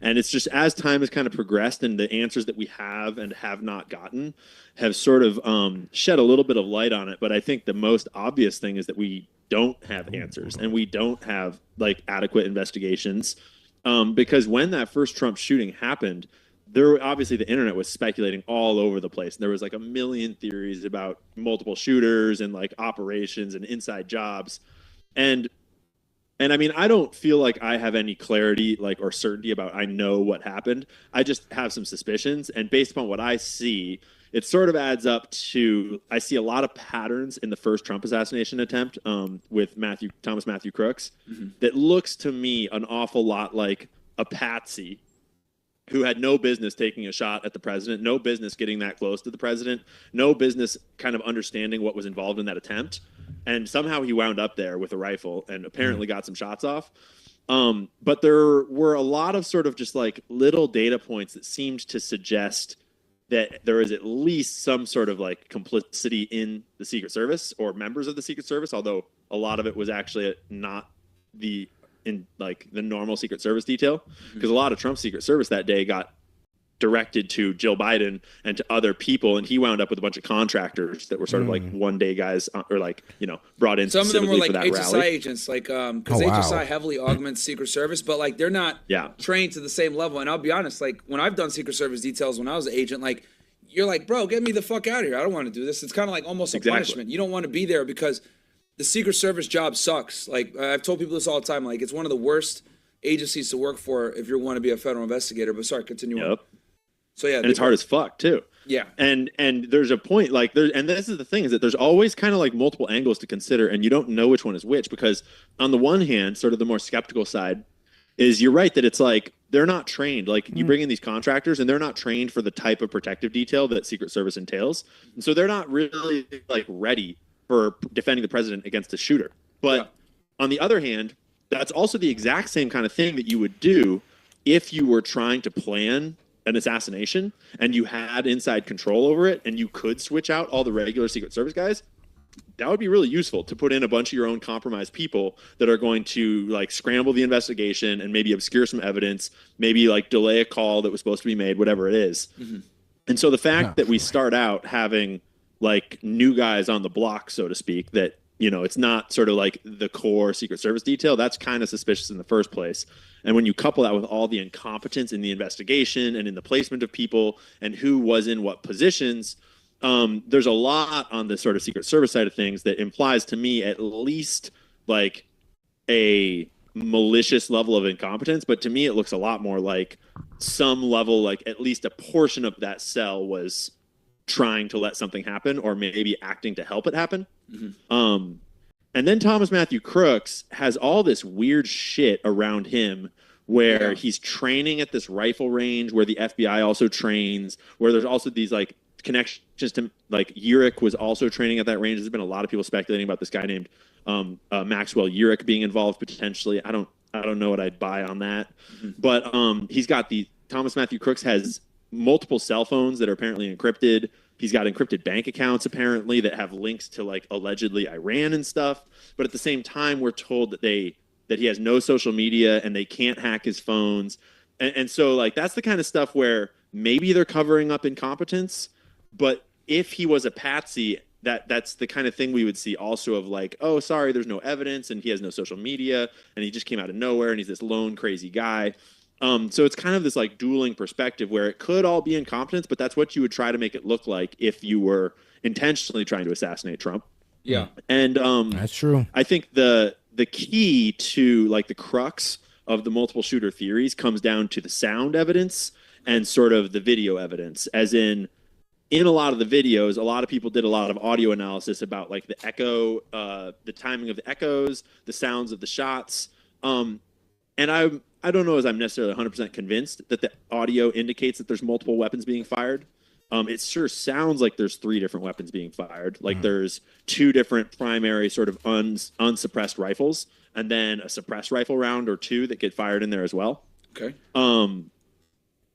And it's just as time has kind of progressed and the answers that we have and have not gotten have sort of shed a little bit of light on it. But I think the most obvious thing is that we don't have answers and we don't have like adequate investigations. Because when that first Trump shooting happened, there obviously the internet was speculating all over the place. There was like a million theories about multiple shooters and like operations and inside jobs. And I mean, I don't feel like I have any clarity like or certainty about I know what happened. I just have some suspicions, and based upon what I see, it sort of adds up to I see a lot of patterns in the first Trump assassination attempt with Thomas Matthew Crooks that looks to me an awful lot like a patsy who had no business taking a shot at the president, no business getting that close to the president, no business kind of understanding what was involved in that attempt. And somehow he wound up there with a rifle and apparently got some shots off. But there were a lot of sort of just like little data points that seemed to suggest that there is at least some sort of like complicity in the Secret Service or members of the Secret Service, although a lot of it was actually not in like the normal Secret Service detail, because a lot of Trump's Secret Service that day got directed to Jill Biden and to other people, and he wound up with a bunch of contractors that were sort of like one day guys or like, you know, brought in. Some of them were like HSI rally agents, like because HSI heavily augments Secret Service, but like they're not trained to the same level. And I'll be honest, like when I've done Secret Service details when I was an agent, like you're like, bro, get me the fuck out of here. I don't want to do this. It's kind of like almost a punishment. You don't want to be there because the Secret Service job sucks. Like I've told people this all the time. Like it's one of the worst agencies to work for if you want to be a federal investigator. But sorry, continue on. So yeah, and it's hard as fuck too. Yeah, and there's a point like there, and this is the thing is that there's always kind of like multiple angles to consider, and you don't know which one is which because on the one hand, sort of the more skeptical side is you're right that it's like they're not trained. Like you bring in these contractors and they're not trained for the type of protective detail that Secret Service entails, and so they're not really like ready for defending the president against a shooter. But on the other hand, that's also the exact same kind of thing that you would do if you were trying to plan an assassination and you had inside control over it and you could switch out all the regular Secret Service guys. That would be really useful to put in a bunch of your own compromised people that are going to like scramble the investigation and maybe obscure some evidence, maybe like delay a call that was supposed to be made, whatever it is. And so the fact that we start out having like new guys on the block, so to speak, that, you know, it's not sort of like the core Secret Service detail, that's kind of suspicious in the first place. And when you couple that with all the incompetence in the investigation and in the placement of people and who was in what positions, there's a lot on the sort of Secret Service side of things that implies to me at least like a malicious level of incompetence. But to me, it looks a lot more like some level, like at least a portion of that cell was trying to let something happen or maybe acting to help it happen. And then Thomas Matthew Crooks has all this weird shit around him where he's training at this rifle range where the FBI also trains, where there's also these like connections to like Urich was also training at that range. There's been a lot of people speculating about this guy named Maxwell Urich being involved potentially. I don't know what I'd buy on that. But he's got Thomas Matthew Crooks has multiple cell phones that are apparently encrypted. He's got encrypted bank accounts apparently that have links to like allegedly Iran and stuff. But at the same time, we're told that he has no social media and they can't hack his phones. And so like that's the kind of stuff where maybe they're covering up incompetence. But if he was a patsy, that's the kind of thing we would see also of like, oh, sorry, there's no evidence and he has no social media and he just came out of nowhere and he's this lone crazy guy. So it's kind of this like dueling perspective where it could all be incompetence, but that's what you would try to make it look like if you were intentionally trying to assassinate Trump. Yeah. And that's true. I think the key to like the crux of the multiple shooter theories comes down to the sound evidence and sort of the video evidence, as in a lot of the videos, a lot of people did a lot of audio analysis about like the echo, the timing of the echoes, the sounds of the shots. And I don't know as I'm necessarily 100% convinced that the audio indicates that there's multiple weapons being fired. It sure sounds like there's 3 different weapons being fired. Like there's 2 different primary sort of unsuppressed rifles and then a suppressed rifle round or 2 that get fired in there as well. Okay.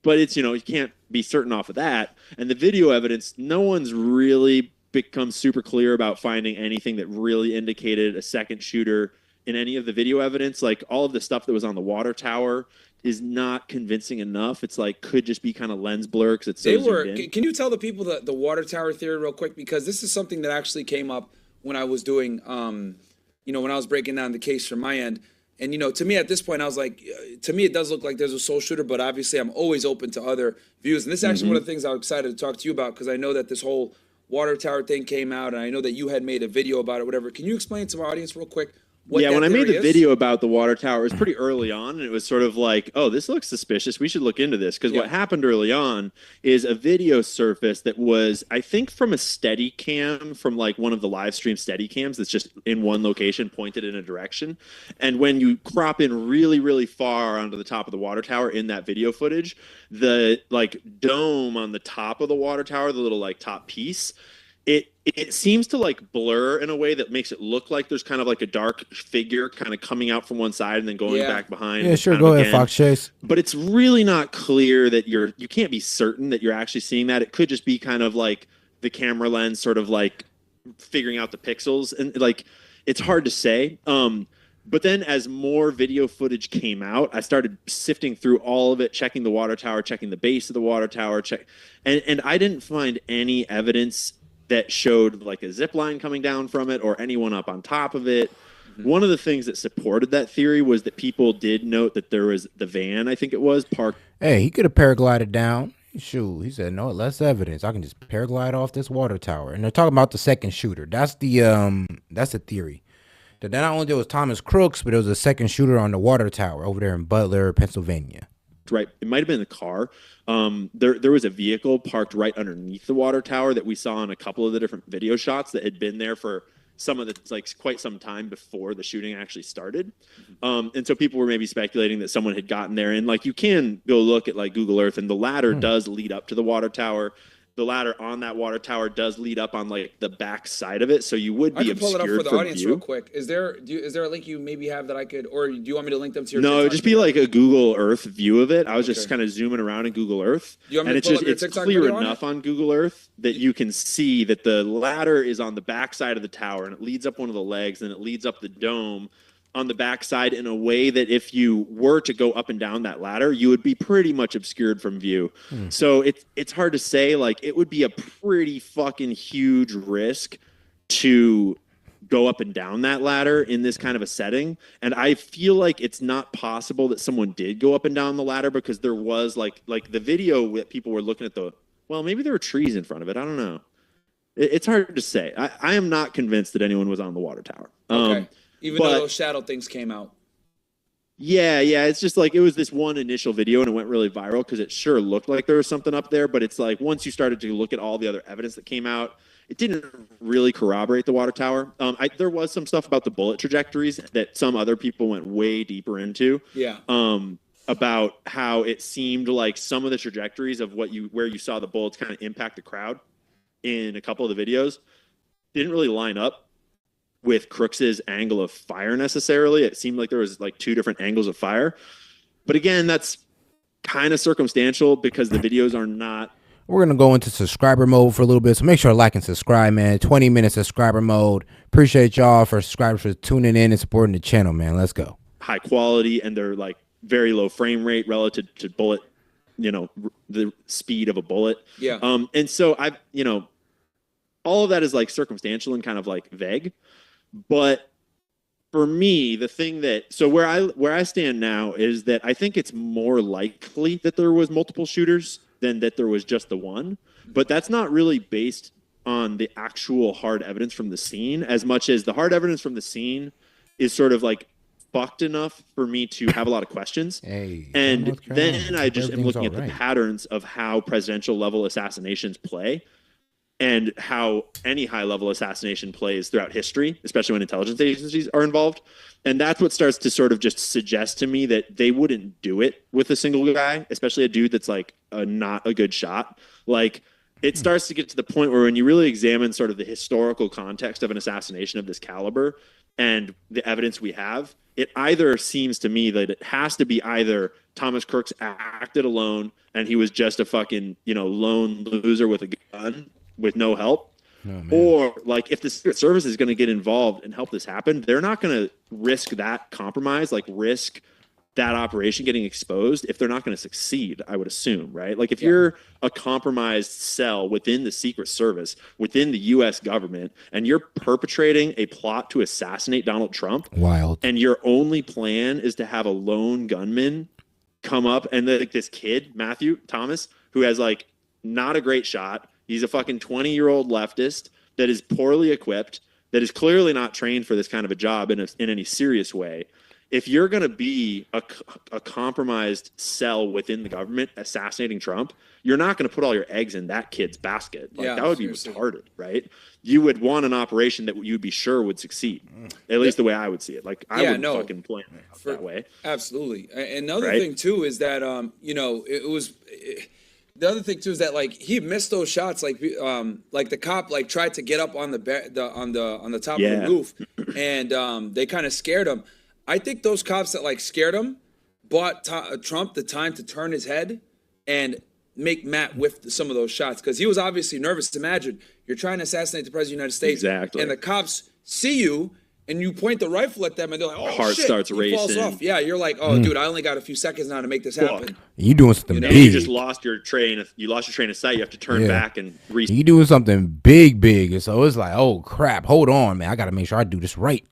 But it's, you know, you can't be certain off of that. And the video evidence, no one's really become super clear about finding anything that really indicated a second shooter in any of the video evidence. Like all of the stuff that was on the water tower is not convincing enough. It's like could just be kind of lens blur because it's so zoomed in. Can you tell the people the water tower theory real quick, because this is something that actually came up when I was doing when I was breaking down the case from my end. And to me at this point I was like, to me it does look like there's a sole shooter, but obviously I'm always open to other views. And this is actually one of the things I was excited to talk to you about, because I know that this whole water tower thing came out, and I know that you had made a video about it, whatever. Can you explain to my audience real quick? When I made the video about the water tower, it was pretty early on, and it was sort of like, oh, this looks suspicious. We should look into this. Because what happened early on is a video surfaced that was, I think, from a steady cam, from like one of the live stream steady cams that's just in one location, pointed in a direction. And when you crop in really, really far onto the top of the water tower in that video footage, the like dome on the top of the water tower, the little like top piece, it seems to like blur in a way that makes it look like there's kind of like a dark figure kind of coming out from one side and then going back behind. Yeah, sure. Go ahead, Fox Chase. But it's really not clear that you can't be certain that you're actually seeing that. It could just be kind of like the camera lens sort of like figuring out the pixels, and like it's hard to say. But then as more video footage came out, I started sifting through all of it, checking the water tower, checking the base of the water tower, and I didn't find any evidence that showed like a zip line coming down from it or anyone up on top of it. One of the things that supported that theory was that people did note that there was the van, I think it was, parked. Hey, he could have paraglided down. Shoot, he said, no, less evidence. I can just paraglide off this water tower. And they're talking about the second shooter. That's the theory. That not only there was Thomas Crooks, but there was a second shooter on the water tower over there in Butler, Pennsylvania. Right. It might have been the car. There was a vehicle parked right underneath the water tower that we saw in a couple of the different video shots that had been there for quite some time before the shooting actually started. And so people were maybe speculating that someone had gotten there, and like you can go look at like Google Earth, and the ladder does lead up to the water tower. The ladder on that water tower does lead up on like the back side of it, so you would be obscured from view. I can pull it up for the audience real quick. Is there a link you maybe have that I could, or do you want me to link them to your? No, it'd just be like a Google Earth view of it. I was just kind of zooming around in Google Earth, and it's clear enough on Google Earth that you can see that the ladder is on the back side of the tower, and it leads up one of the legs, and it leads up the dome on the backside in a way that if you were to go up and down that ladder, you would be pretty much obscured from view. So it's hard to say. Like, it would be a pretty fucking huge risk to go up and down that ladder in this kind of a setting. And I feel like it's not possible that someone did go up and down the ladder, because there was like the video that people were looking at maybe there were trees in front of it. I don't know. It's hard to say. I am not convinced that anyone was on the water tower. Okay. Even though those shadow things came out. Yeah. It's just like it was this one initial video, and it went really viral because it sure looked like there was something up there. But it's like once you started to look at all the other evidence that came out, it didn't really corroborate the water tower. There was some stuff about the bullet trajectories that some other people went way deeper into. Yeah. About how it seemed like some of the trajectories of where you saw the bullets kind of impact the crowd in a couple of the videos didn't really line up with Crooks's angle of fire necessarily. It seemed like there was like two different angles of fire. But again, that's kind of circumstantial because the videos are not. We're going to go into subscriber mode for a little bit. So make sure to like and subscribe, man. 20-minute subscriber mode. Appreciate y'all for subscribers for tuning in and supporting the channel, man. Let's go. High quality, and they're like very low frame rate relative to bullet, the speed of a bullet. Yeah. And so all of that is like circumstantial and kind of like vague. But for me, the thing where I stand now is that I think it's more likely that there was multiple shooters than that there was just the one. But that's not really based on the actual hard evidence from the scene, as much as the hard evidence from the scene is sort of like fucked enough for me to have a lot of questions. And then I just am looking at the patterns of how presidential level assassinations play, and how any high-level assassination plays throughout history, especially when intelligence agencies are involved. And that's what starts to sort of just suggest to me that they wouldn't do it with a single guy, especially a dude that's like not a good shot. Like, it starts to get to the point where when you really examine sort of the historical context of an assassination of this caliber and the evidence we have, it either seems to me that it has to be either Thomas Crooks acted alone and he was just a fucking, lone loser with a gun with no help, or like if the Secret Service is going to get involved and help this happen, they're not going to risk that compromise, like risk that operation getting exposed if they're not going to succeed, I would assume, right? Like if you're a compromised cell within the Secret Service, within the US government, and you're perpetrating a plot to assassinate Donald Trump, wild, and your only plan is to have a lone gunman come up and like this kid, Matthew Thomas, who has like not a great shot. He's a fucking 20-year-old leftist that is poorly equipped, that is clearly not trained for this kind of a job in any serious way. If you're going to be a compromised cell within the government assassinating Trump, you're not going to put all your eggs in that kid's basket. Like that would be retarded, right? You would want an operation that you'd be sure would succeed. At least the way I would see it. Like I would fucking plan it that way. Absolutely. And another thing too is that the other thing too is that like he missed those shots. Like the cop like tried to get up on the top of the roof, and they kind of scared him. I think those cops that like scared him bought Trump the time to turn his head and make Matt whiff some of those shots because he was obviously nervous. Imagine you're trying to assassinate the president of the United States, and the cops see you and you point the rifle at them and they're like, "Oh heart shit!" starts racing. Falls off. Yeah, you're like, "Oh, dude, I only got a few seconds now to make this happen." You doing something big? You just lost your train. You lost your train of sight. You have to turn back and reset. You doing something big, and so it's like, "Oh crap! Hold on, man. I got to make sure I do this right."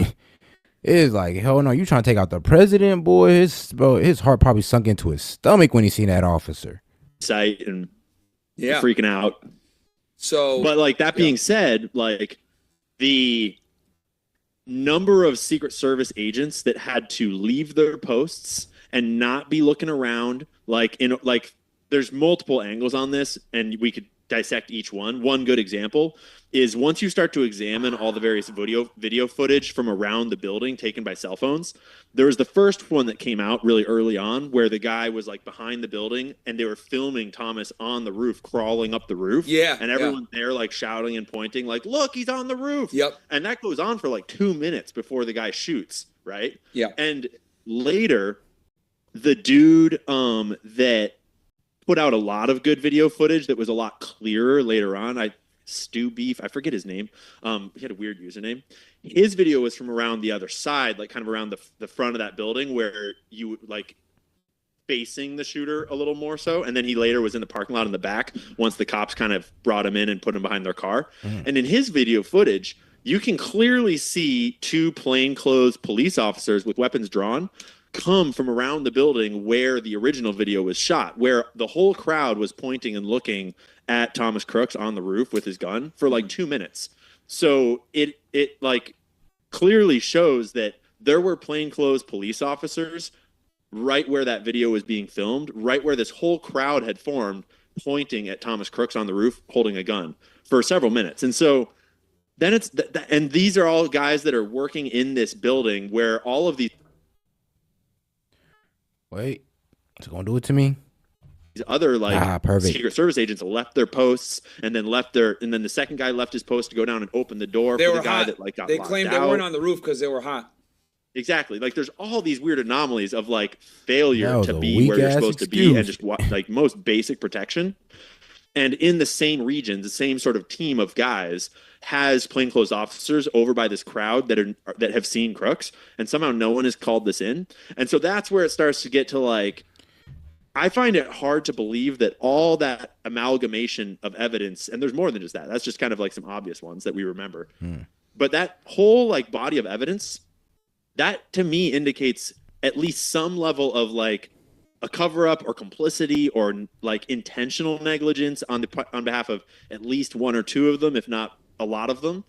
It's like, hell no, you trying to take out the president, boy. His heart probably sunk into his stomach when he seen that officer. Sight and freaking out. So, but like that being said, like the number of Secret Service agents that had to leave their posts and not be looking around, like there's multiple angles on this, and we could dissect each one. One good example is once you start to examine all the various video footage from around the building taken by cell phones, there was the first one that came out really early on where the guy was like behind the building and they were filming Thomas on the roof, crawling up the roof. Yeah. And everyone there like shouting and pointing like, look, he's on the roof. Yep. And that goes on for like 2 minutes before the guy shoots, right? Yeah. And later, the dude that put out a lot of good video footage that was a lot clearer later on, Stu Beef, I forget his name. He had a weird username. His video was from around the other side, like kind of around the front of that building where you like facing the shooter a little more so. And then he later was in the parking lot in the back once the cops kind of brought him in and put him behind their car. And in his video footage, you can clearly see two plainclothes police officers with weapons drawn come from around the building where the original video was shot, where the whole crowd was pointing and looking at Thomas Crooks on the roof with his gun for like 2 minutes. So it like clearly shows that there were plainclothes police officers right where that video was being filmed, right where this whole crowd had formed, pointing at Thomas Crooks on the roof holding a gun for several minutes. And so then it's and these are all guys that are working in this building where all of these Wait, it's gonna do it to me. These other like Secret Service agents left their posts and then the second guy left his post to go down and open the door for the guy that like got locked out. They claimed they weren't on the roof because they were hot. Exactly. Like there's all these weird anomalies of like failure to be where you're supposed to be and just like most basic protection. And in the same region, the same sort of team of guys has plainclothes officers over by this crowd that have seen Crooks, and somehow no one has called this in. And so that's where it starts to get to like, I find it hard to believe that all that amalgamation of evidence, and there's more than just that. That's just kind of like some obvious ones that we remember. But that whole like body of evidence, that to me indicates at least some level of like a cover-up or complicity or like intentional negligence on behalf of at least one or two of them, if not a lot of them.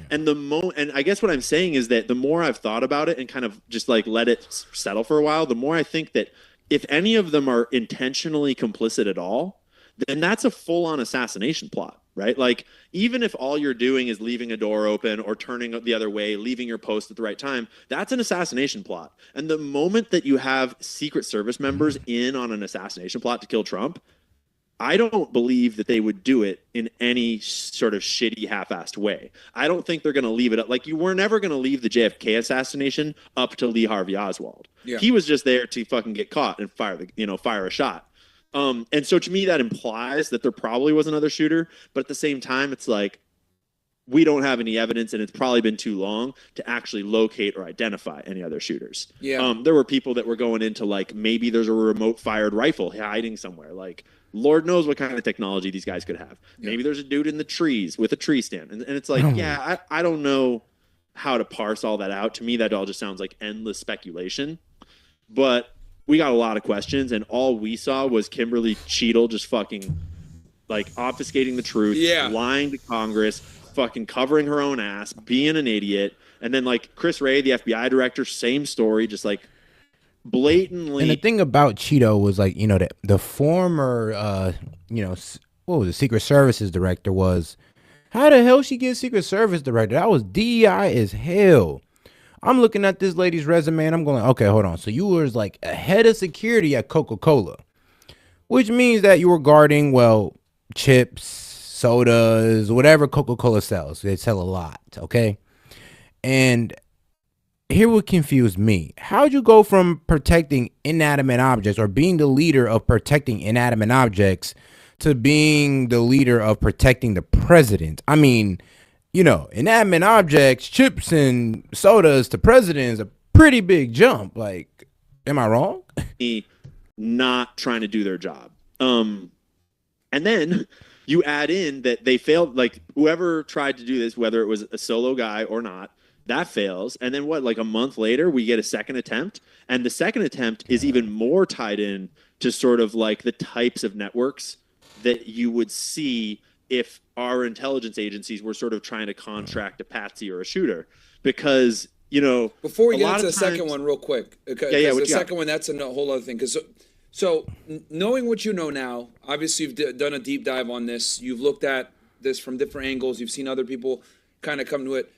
And and I guess what I'm saying is that the more I've thought about it and kind of just like let it settle for a while, the more I think that if any of them are intentionally complicit at all, then that's a full-on assassination plot, right? Like even if all you're doing is leaving a door open or turning the other way, leaving your post at the right time, that's an assassination plot. And the moment that you have Secret Service members in on an assassination plot to kill Trump, I don't believe that they would do it in any sort of shitty, half-assed way. I don't think they're going to leave it up. Like, you were never going to leave the JFK assassination up to Lee Harvey Oswald. Yeah. He was just there to fucking get caught and fire a shot. And so to me, that implies that there probably was another shooter. But at the same time, it's like, we don't have any evidence, and it's probably been too long to actually locate or identify any other shooters. Yeah. There were people that were going into like, maybe there's a remote fired rifle hiding somewhere. Like, Lord knows what kind of technology these guys could have. Yeah. Maybe there's a dude in the trees with a tree stand. And it's like, I don't know how to parse all that out. To me, that all just sounds like endless speculation. But we got a lot of questions, and all we saw was Kimberly Cheadle just fucking like obfuscating the truth, lying to Congress, fucking covering her own ass, being an idiot. And then like Chris Wray, the FBI director, same story, just like blatantly. And the thing about Cheeto was like, you know, the former, you know, what was it, Secret Services director was, how the hell she get Secret Service director? That was DEI as hell. I'm looking at this lady's resume and I'm going, okay, hold on. So you was like a head of security at Coca-Cola, which means that you were guarding, well, chips, sodas, whatever Coca-Cola sells. They sell a lot, okay? And here what confused me. How'd you go from protecting inanimate objects or being the leader of protecting inanimate objects to being the leader of protecting the president? I mean, you know, inanimate objects, chips and sodas to president is a pretty big jump. Like, am I wrong? Not trying to do their job. And then you add in that they failed, like whoever tried to do this, whether it was a solo guy or not, that fails. And then what, like a month later, we get a second attempt. And the second attempt is even more tied in to sort of like the types of networks that you would see if our intelligence agencies were sort of trying to contract a patsy or a shooter. Because, you know, before we get into the second one real quick, okay, the second one, that's a whole other thing. Because so knowing what you know now, obviously you've done a deep dive on this. You've looked at this from different angles. You've seen other people kind of come to it.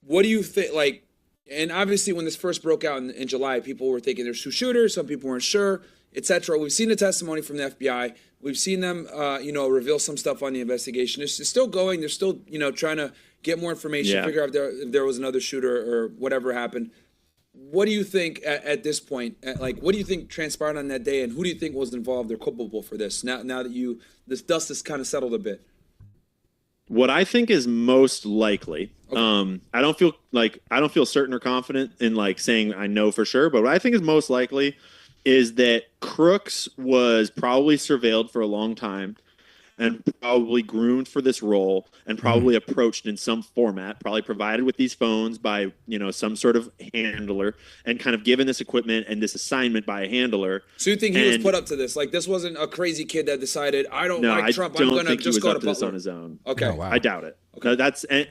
What do you think? Like, and obviously when this first broke out in July, people were thinking there's two shooters. Some people weren't sure, etc. We've seen the testimony from the FBI. We've seen them, you know, reveal some stuff on the investigation. It's still going. They're still, you know, trying to get more information, figure out if there was another shooter or whatever happened. What do you think at this point? Like, what do you think transpired on that day, and who do you think was involved or culpable for this? Now that this dust has kind of settled a bit. What I think is most likely, okay. I don't feel certain or confident in like saying I know for sure, but what I think is most likely is that Crooks was probably surveilled for a long time and probably groomed for this role and probably approached in some format, probably provided with these phones by, you know, some sort of handler and kind of given this equipment and this assignment by a handler. So you think he was put up to this? Like, this wasn't a crazy kid that decided, I don't like Trump, I'm going to just go to this on his own. Okay. Oh, wow. I doubt it. Okay. That's, and,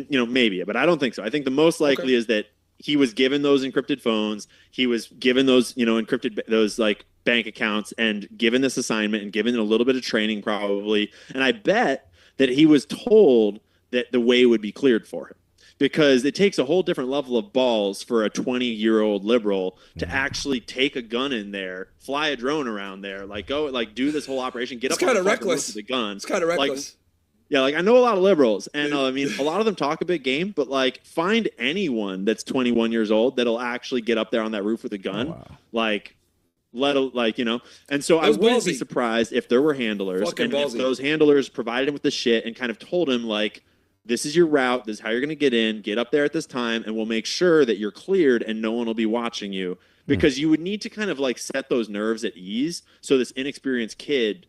you know, maybe, but I don't think so. I think the most likely is that he was given those encrypted phones. He was given those, you know, those like bank accounts and given this assignment and given a little bit of training probably. And I bet that he was told that the way would be cleared for him, because it takes a whole different level of balls for a 20-year-old liberal to actually take a gun in there, fly a drone around there, like go, like do this whole operation, get up on the roof with a gun. It's kind of reckless. Like, yeah, like I know a lot of liberals, and I mean, a lot of them talk a big game, but like find anyone that's 21 years old that'll actually get up there on that roof with a gun. Oh, wow. Like, you know, and so I wouldn't be surprised if there were handlers and if those handlers provided him with the shit and kind of told him like, this is your route, this is how you're going to get up there at this time, and we'll make sure that you're cleared and no one will be watching you, because you would need to kind of like set those nerves at ease so this inexperienced kid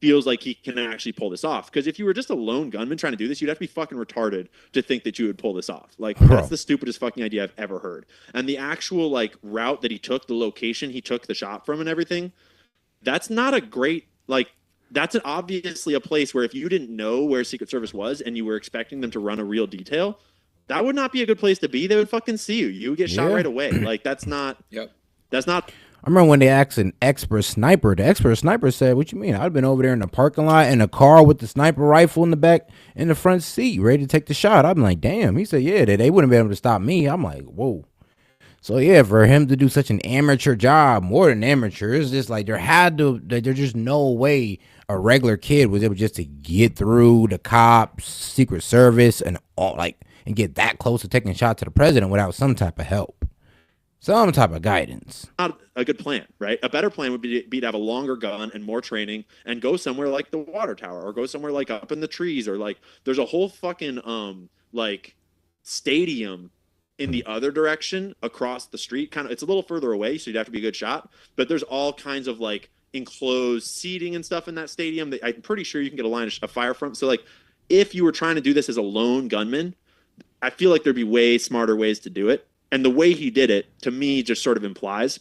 feels like he can actually pull this off. Because if you were just a lone gunman trying to do this, you'd have to be fucking retarded to think that you would pull this off. Like, that's the stupidest fucking idea I've ever heard. And the actual like route that he took, the location he took the shot from and everything, that's not a great, like, that's obviously a place where if you didn't know where Secret Service was and you were expecting them to run a real detail, that would not be a good place to be. They would fucking see you. You would get shot right away. Like, that's not, that's not. I remember when they asked an expert sniper, the expert sniper said, what you mean? I'd been over there in the parking lot in a car with the sniper rifle in the back, in the front seat, ready to take the shot. I'm like, damn. He said, yeah, they wouldn't be able to stop me. I'm like, whoa. So, yeah, for him to do such an amateur job, more than amateur, it's just like there's just no way a regular kid was able just to get through the cops, Secret Service, and all, like, and get that close to taking a shot to the president without some type of help. Some type of guidance. Not a good plan, right? A better plan would be to have a longer gun and more training and go somewhere like the water tower or go somewhere like up in the trees or like there's a whole fucking like stadium in the other direction across the street. Kind of, it's a little further away, so you'd have to be a good shot. But there's all kinds of like enclosed seating and stuff in that stadium that I'm pretty sure you can get a line of fire from. So like, if you were trying to do this as a lone gunman, I feel like there'd be way smarter ways to do it. And the way he did it, to me, just sort of implies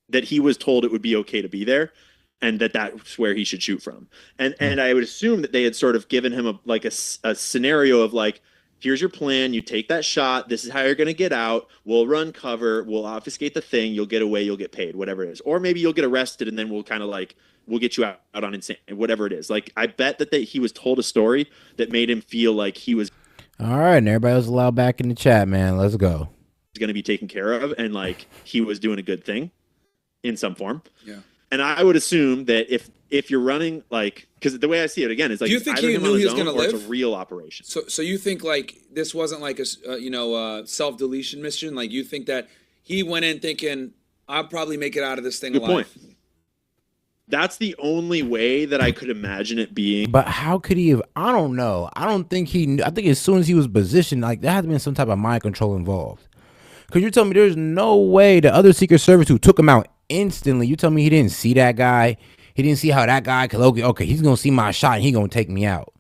that he was told it would be okay to be there and that that's where he should shoot from. And I would assume that they had sort of given him a scenario of like, here's your plan. You take that shot. This is how you're going to get out. We'll run cover. We'll obfuscate the thing. You'll get away. You'll get paid, whatever it is. Or maybe you'll get arrested and then we'll kind of like, we'll get you out on insane, whatever it is. Like, I bet that he was told a story that made him feel like he was. All right. And everybody was allowed back in the chat, man. Let's go. Going to be taken care of and like he was doing a good thing in some form. Yeah. And I would assume that if you're running like, because the way I see it again is like, do you think he knew he was going to live? It's a real operation. So you think like this wasn't like a self-deletion mission? Like you think that he went in thinking I'll probably make it out of this thing Good alive? Point. That's the only way that I could imagine it being. But how could he have? I don't know. I don't think he knew. I think as soon as he was positioned, like there had to be some type of mind control involved. Because you're telling me there's no way the other Secret Service who took him out instantly, you tell me he didn't see that guy? He didn't see how that guy could, okay, he's going to see my shot and he's going to take me out.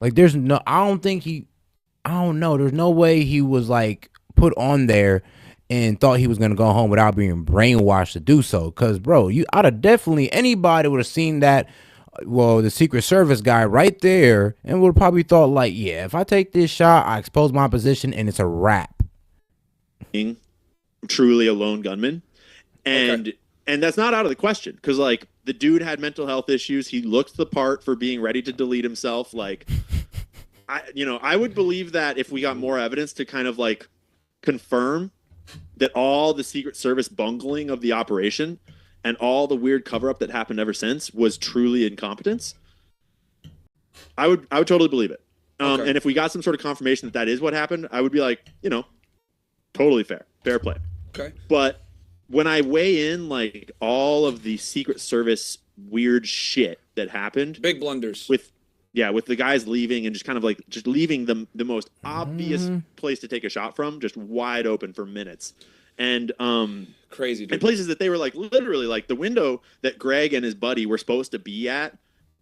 Like, there's no, I don't know. There's no way he was, like, put on there and thought he was going to go home without being brainwashed to do so. Because, bro, I'd have definitely, anybody would have seen that, well, the Secret Service guy right there and would have probably thought, like, yeah, if I take this shot, I expose my position and it's a wrap. Truly a lone gunman, and that's not out of the question because like the dude had mental health issues. He looked the part for being ready to delete himself. Like, I would believe that if we got more evidence to kind of like confirm that all the Secret Service bungling of the operation and all the weird cover up that happened ever since was truly incompetence, I would totally believe it. And if we got some sort of confirmation that is what happened, I would be like, totally fair play. Okay. But when I weigh in like all of the Secret Service weird shit that happened, big blunders with the guys leaving and just kind of like just leaving the most obvious place to take a shot from just wide open for minutes. And crazy dude. And places that they were like literally like the window that Greg and his buddy were supposed to be at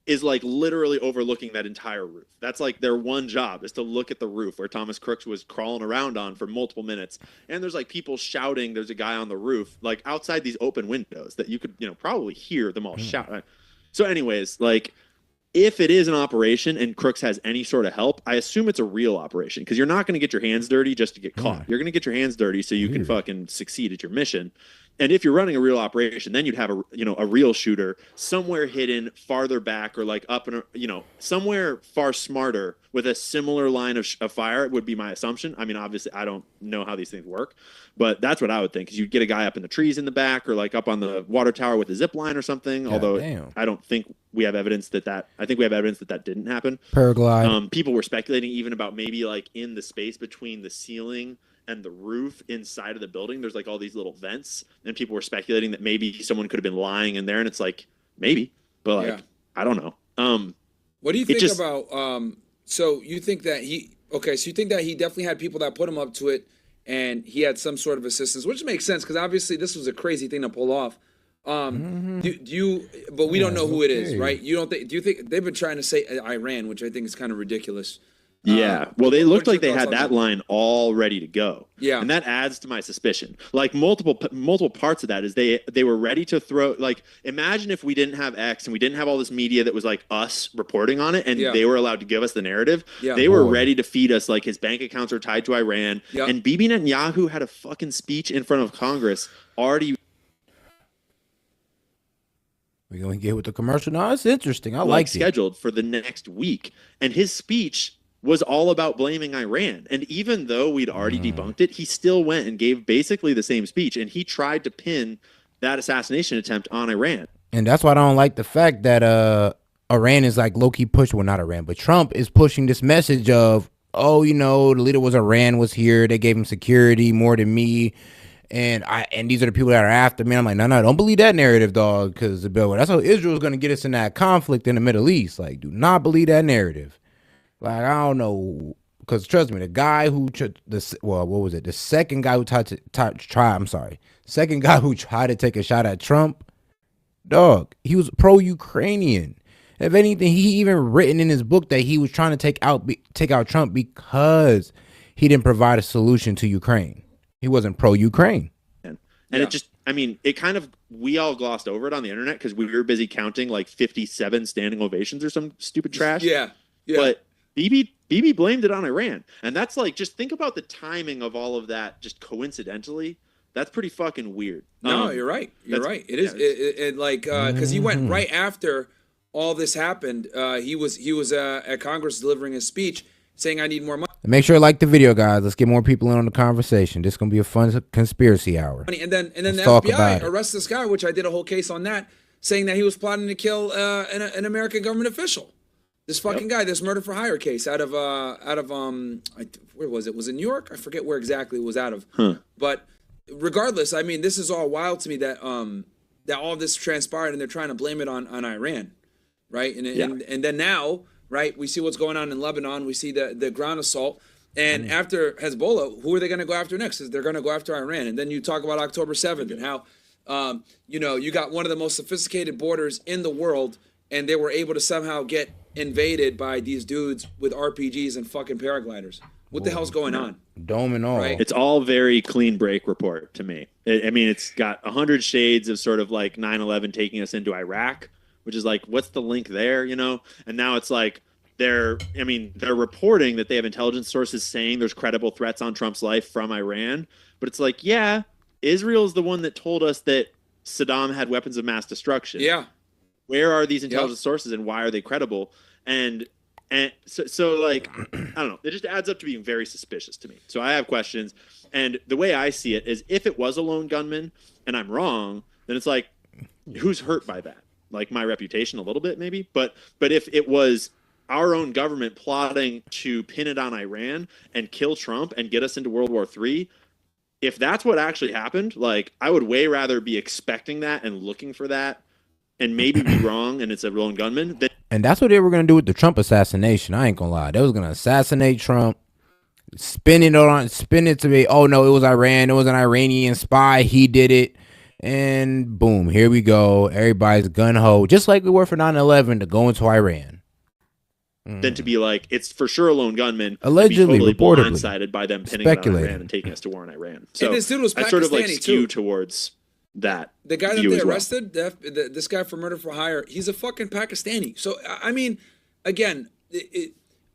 is like literally overlooking that entire roof. That's like their one job is to look at the roof where Thomas Crooks was crawling around on for multiple minutes. And there's like people shouting, there's a guy on the roof, like outside these open windows that you could, probably hear them all shout. So anyways, like if it is an operation and Crooks has any sort of help, I assume it's a real operation because you're not going to get your hands dirty just to get caught. You're going to get your hands dirty so you can fucking succeed at your mission. And if you're running a real operation, then you'd have a real shooter somewhere hidden farther back or like up in somewhere far smarter with a similar line of fire would be my assumption. I mean, obviously I don't know how these things work, but that's what I would think. Because you'd get a guy up in the trees in the back or like up on the water tower with a zip line or something. Although I don't think we have evidence that I think we have evidence that didn't happen. Paraglide. People were speculating even about maybe like in the space between the ceiling and the roof inside of the building, there's like all these little vents, and people were speculating that maybe someone could have been lying in there, and it's like maybe, but like I don't know. What do you think about? So you think that so you think that he definitely had people that put him up to it, and he had some sort of assistance, which makes sense because obviously this was a crazy thing to pull off. Do you? But we don't know who it is, right? You don't think? Do you think they've been trying to say Iran, which I think is kind of ridiculous? Yeah. Well, they looked like they had that line all ready to go. Yeah. And that adds to my suspicion. Like multiple parts of that is they were ready to throw, like, imagine if we didn't have X and we didn't have all this media that was like us reporting on it and they were allowed to give us the narrative. Yeah. They were ready to feed us like his bank accounts are tied to Iran. Yep. And Bibi Netanyahu had a fucking speech in front of Congress already. We're going to get with the commercial. No, it's interesting. I like it. Scheduled for the next week. And his speech was all about blaming Iran. And even though we'd already debunked it, he still went and gave basically the same speech. And he tried to pin that assassination attempt on Iran. And that's why I don't like the fact that Iran is like low-key pushing, well, not Iran, but Trump is pushing this message of, oh, the leader was Iran was here. They gave him security more than me. And these are the people that are after me. I'm like, no, don't believe that narrative, dog, because that's how Israel's gonna get us in that conflict in the Middle East. Like, do not believe that narrative. Like, I don't know, because trust me, the guy who what was it? The second guy who second guy who tried to take a shot at Trump, dog, he was pro-Ukrainian. If anything, he even written in his book that he was trying to take out Trump because he didn't provide a solution to Ukraine. He wasn't pro-Ukraine. And it just, I mean, it kind of, we all glossed over it on the internet because we were busy counting like 57 standing ovations or some stupid trash. Yeah. But Bibi blamed it on Iran. And that's like, just think about the timing of all of that just coincidentally. That's pretty fucking weird. No, you're right. You're right. It is. It like, because he went right after all this happened. He was at Congress delivering his speech saying, I need more money. Make sure to like the video, guys. Let's get more people in on the conversation. This is going to be a fun conspiracy hour. And then the FBI arrests this guy, which I did a whole case on that, saying that he was plotting to kill an American government official. This fucking guy, this murder for hire case out of where was it? Was it New York? I forget where exactly it was out of. But regardless, I mean, this is all wild to me that that all this transpired and they're trying to blame it on Iran, right? And then now, right, we see what's going on in Lebanon. We see the ground assault. And after Hezbollah, who are they going to go after next? They're going to go after Iran. And then you talk about October 7th and how, you got one of the most sophisticated borders in the world, and they were able to somehow get invaded by these dudes with RPGs and fucking paragliders. What the hell's going on? Dome and all. Right? It's all very clean break report to me. I mean, it's got 100 shades of sort of like 9/11 taking us into Iraq, which is like, what's the link there, And now it's like they're reporting that they have intelligence sources saying there's credible threats on Trump's life from Iran. But it's like, yeah, Israel's the one that told us that Saddam had weapons of mass destruction. Yeah. Where are these intelligence sources and why are they credible? And so like, I don't know. It just adds up to being very suspicious to me. So I have questions. And the way I see it is if it was a lone gunman and I'm wrong, then it's like, who's hurt by that? Like my reputation a little bit maybe. But if it was our own government plotting to pin it on Iran and kill Trump and get us into World War III, if that's what actually happened, like I would way rather be expecting that and looking for that and maybe be wrong and it's a lone gunman. And that's what they were going to do with the Trump assassination. I ain't going to lie. They was going to assassinate Trump, spin it to be, oh, no, it was Iran. It was an Iranian spy. He did it. And boom, here we go. Everybody's gun-ho, just like we were for 9/11 to go into Iran. Than to be like, it's for sure a lone gunman. Allegedly, totally reportedly. blindsided by them pinning it on Iran and taking us to war in Iran. So and this dude was I sort of like skew too. Towards that. The guy that they arrested, this guy for murder for hire, he's a fucking Pakistani. So I mean, again,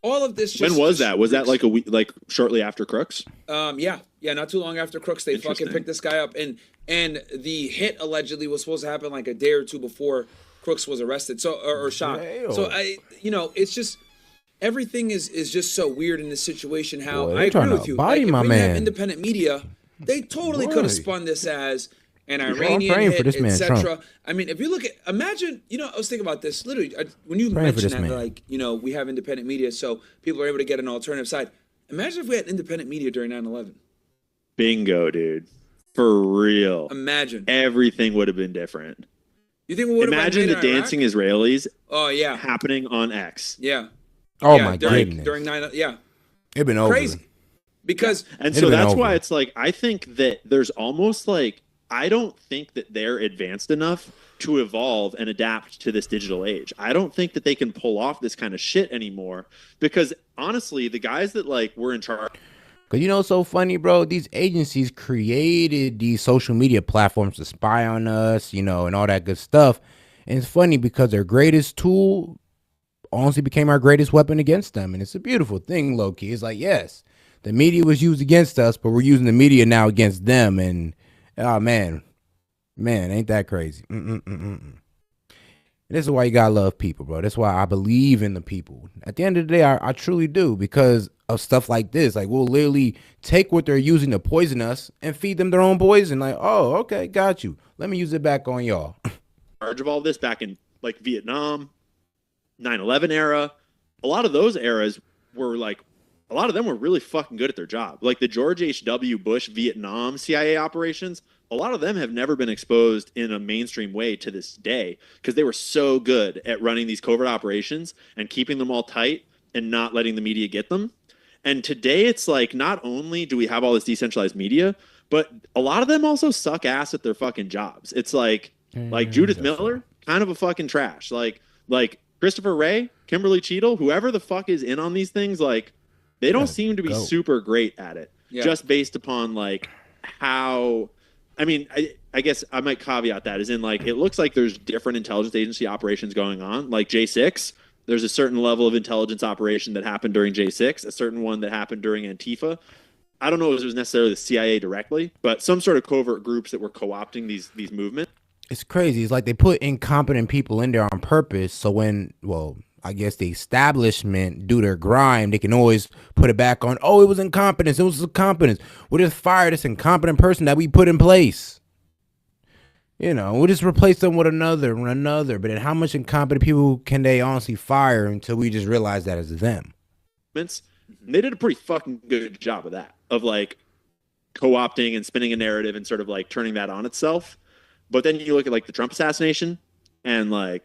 all of this. When was that? Was that like a week, like shortly after Crooks? Yeah, not too long after Crooks. They fucking picked this guy up, and the hit allegedly was supposed to happen like a day or two before Crooks was arrested, or shot. Damn. So it's just everything is just so weird in this situation. How I agree with you. Body like, my if we man. have independent media, they totally could have spun this as an Iranian hit, etc. I mean, if you look at, imagine, I was thinking about this literally when you mentioned that, like, we have independent media, so people are able to get an alternative side. Imagine if we had independent media during 9/11. Bingo, dude. For real. Imagine. Everything would have been different. You think we would have imagine the dancing Israelis? Oh yeah. Happening on X. Yeah. Oh my goodness. During 9/11, yeah. It'd been over. Crazy. Because and so that's why it's like I think that there's almost like I don't think that they're advanced enough to evolve and adapt to this digital age. I don't think that they can pull off this kind of shit anymore because honestly, the guys that like were in charge. Cause what's so funny, bro? These agencies created these social media platforms to spy on us, and all that good stuff. And it's funny because their greatest tool honestly became our greatest weapon against them. And it's a beautiful thing, low key. It's like, yes, the media was used against us, but we're using the media now against them. And oh man, ain't that crazy? This is why you gotta love people, bro. That's why I believe in the people. At the end of the day, I truly do, because of stuff like this. Like, we'll literally take what they're using to poison us and feed them their own poison. Like, oh, okay, got you. Let me use it back on y'all. Charge of all this back in like Vietnam, 9/11 era. A lot of those eras were like a lot of them were really fucking good at their job. Like the George H.W. Bush Vietnam CIA operations, a lot of them have never been exposed in a mainstream way to this day because they were so good at running these covert operations and keeping them all tight and not letting the media get them. And today it's like, not only do we have all this decentralized media, but a lot of them also suck ass at their fucking jobs. It's like Judith Miller, kind of a fucking trash. Like Christopher Wray, Kimberly Cheadle, whoever the fuck is in on these things, like they don't seem to be super great at it. Yeah. Just based upon like how, I mean, I guess I might caveat that as in like, it looks like there's different intelligence agency operations going on. Like J6, there's a certain level of intelligence operation that happened during J6, a certain one that happened during Antifa. I don't know if it was necessarily the CIA directly, but some sort of covert groups that were co-opting these movements. It's crazy. It's like they put incompetent people in there on purpose. So when, well, I guess the establishment do their grime, they can always put it back on, oh, it was incompetence. It was incompetence. We'll just fire this incompetent person that we put in place. You know, we'll just replace them with another. But then how much incompetent people can they honestly fire until we just realize that it's them? They did a pretty fucking good job of that, of like co-opting and spinning a narrative and sort of like turning that on itself. But then you look at like the Trump assassination and like,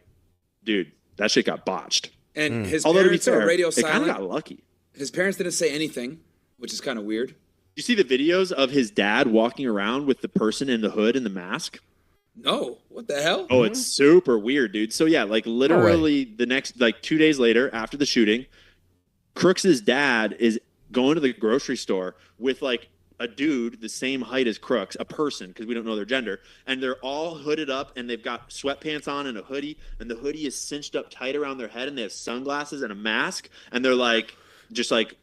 dude, that shit got botched. And his parents are radio silent. They kind of got lucky. His parents didn't say anything, which is kind of weird. You see the videos of his dad walking around with the person in the hood and the mask? No. What the hell? Oh, it's super weird, dude. So yeah, like literally the next, like 2 days later after the shooting, Crooks's dad is going to the grocery store with like a dude the same height as Crooks, a person, because we don't know their gender, and they're all hooded up and they've got sweatpants on and a hoodie, and the hoodie is cinched up tight around their head, and they have sunglasses and a mask, and they're like just like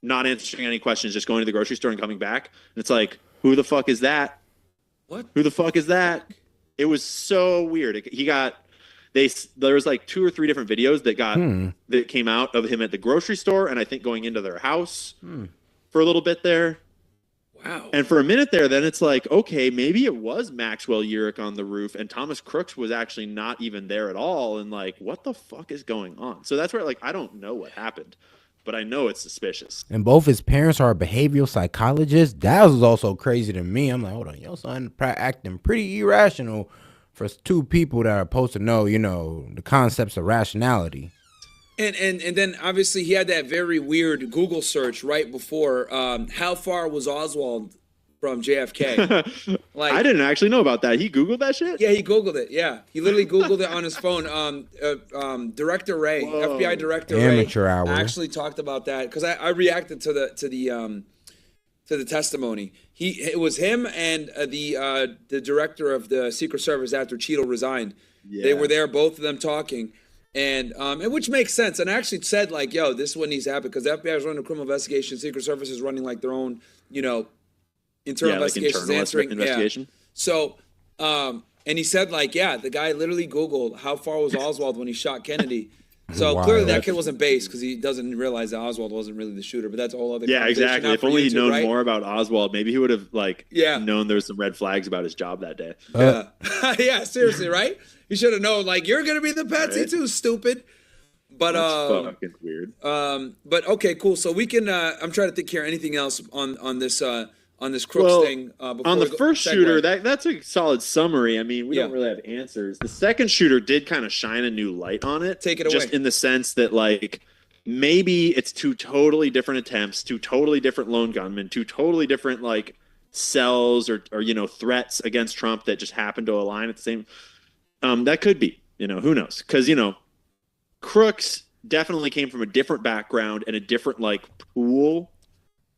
not answering any questions, just going to the grocery store and coming back. And it's like, who the fuck is that? What? Who the fuck is that? It was so weird. There was like 2 or 3 different videos that came out of him at the grocery store, and I think going into their house for a little bit there. Wow. And for a minute there, then it's like, okay, maybe it was Maxwell Urich on the roof and Thomas Crooks was actually not even there at all. And like, what the fuck is going on? So that's where like, I don't know what happened, but I know it's suspicious. And both his parents are behavioral psychologists. That was also crazy to me. I'm like, hold on, your son acting pretty irrational for 2 people that are supposed to know, you know, the concepts of rationality. And then obviously he had that very weird Google search right before. How far was Oswald from JFK? Like, I didn't actually know about that. He Googled that shit? Yeah, he Googled it. Yeah, he literally Googled it on his phone. Director Ray, FBI Director Amateur Ray, hour. actually talked about that because I reacted to the testimony. It was him and the director of the Secret Service after Cheadle resigned. Yeah. They were there, both of them talking. And which makes sense. And I actually said, like, yo, this is what needs to happen because the FBI is running a criminal investigation. Secret Service is running, like, their own, you know, internal investigations. Like investigation. Yeah. So, and he said, like, yeah, the guy literally Googled how far was Oswald when he shot Kennedy. So clearly that kid wasn't based because he doesn't realize that Oswald wasn't really the shooter. But that's a whole other conversation. Yeah, exactly. If only he'd known more about Oswald, maybe he would have, like, known there was some red flags about his job that day. Yeah, seriously, right? You should have known, like, you're going to be the patsy too, stupid. But that's fucking weird. But okay, cool. So we can. I'm trying to think here. Anything else on this Crooks thing? On the first shooter, that's a solid summary. I mean, we don't really have answers. The second shooter did kind of shine a new light on it. Take it away. Just in the sense that, like, maybe it's 2 totally different attempts, 2 totally different lone gunmen, 2 totally different like cells or you know threats against Trump that just happened to align at the same. That could be, you know, who knows? Because, you know, Crooks definitely came from a different background and a different, like, pool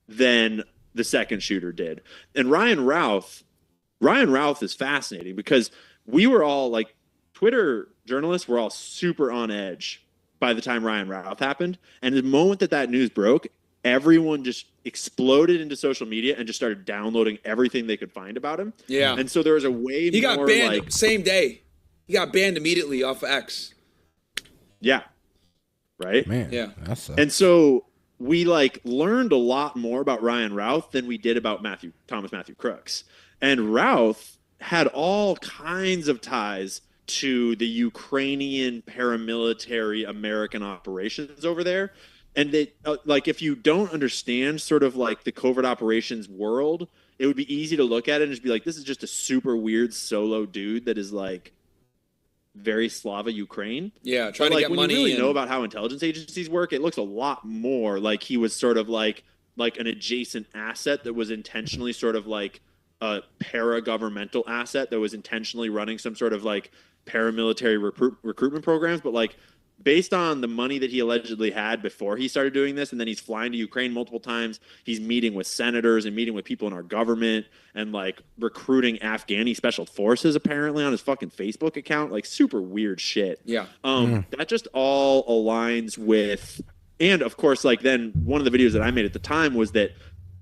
than the second shooter did. And Ryan Routh is fascinating because we were all, like, Twitter journalists were all super on edge by the time Ryan Routh happened. And the moment that news broke, everyone just exploded into social media and just started downloading everything they could find about him. Yeah. And so there was a way he more, got banned like, same day. He got banned immediately off of X. Yeah. Right? Man. Yeah. And so we, like, learned a lot more about Ryan Routh than we did about Thomas Matthew Crooks. And Routh had all kinds of ties to the Ukrainian paramilitary American operations over there. And that, like, if you don't understand sort of like the covert operations world, it would be easy to look at it and just be like, this is just a super weird solo dude that is like very Slava Ukraine. Yeah, trying to get money. When you really know about how intelligence agencies work, it looks a lot more like he was sort of like an adjacent asset that was intentionally sort of like a para-governmental asset that was intentionally running some sort of like paramilitary recruitment programs, but like based on the money that he allegedly had before he started doing this, and then he's flying to Ukraine multiple times, he's meeting with senators and meeting with people in our government and like recruiting Afghani special forces apparently on his fucking Facebook account, like super weird shit. Yeah. That just all aligns with, and of course, like then one of the videos that I made at the time was that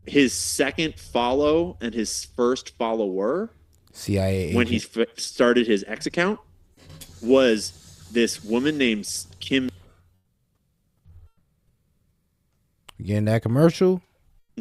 his second follow and his first follower, CIA agent, when he started his X account, was this woman named Kim. Again, that commercial?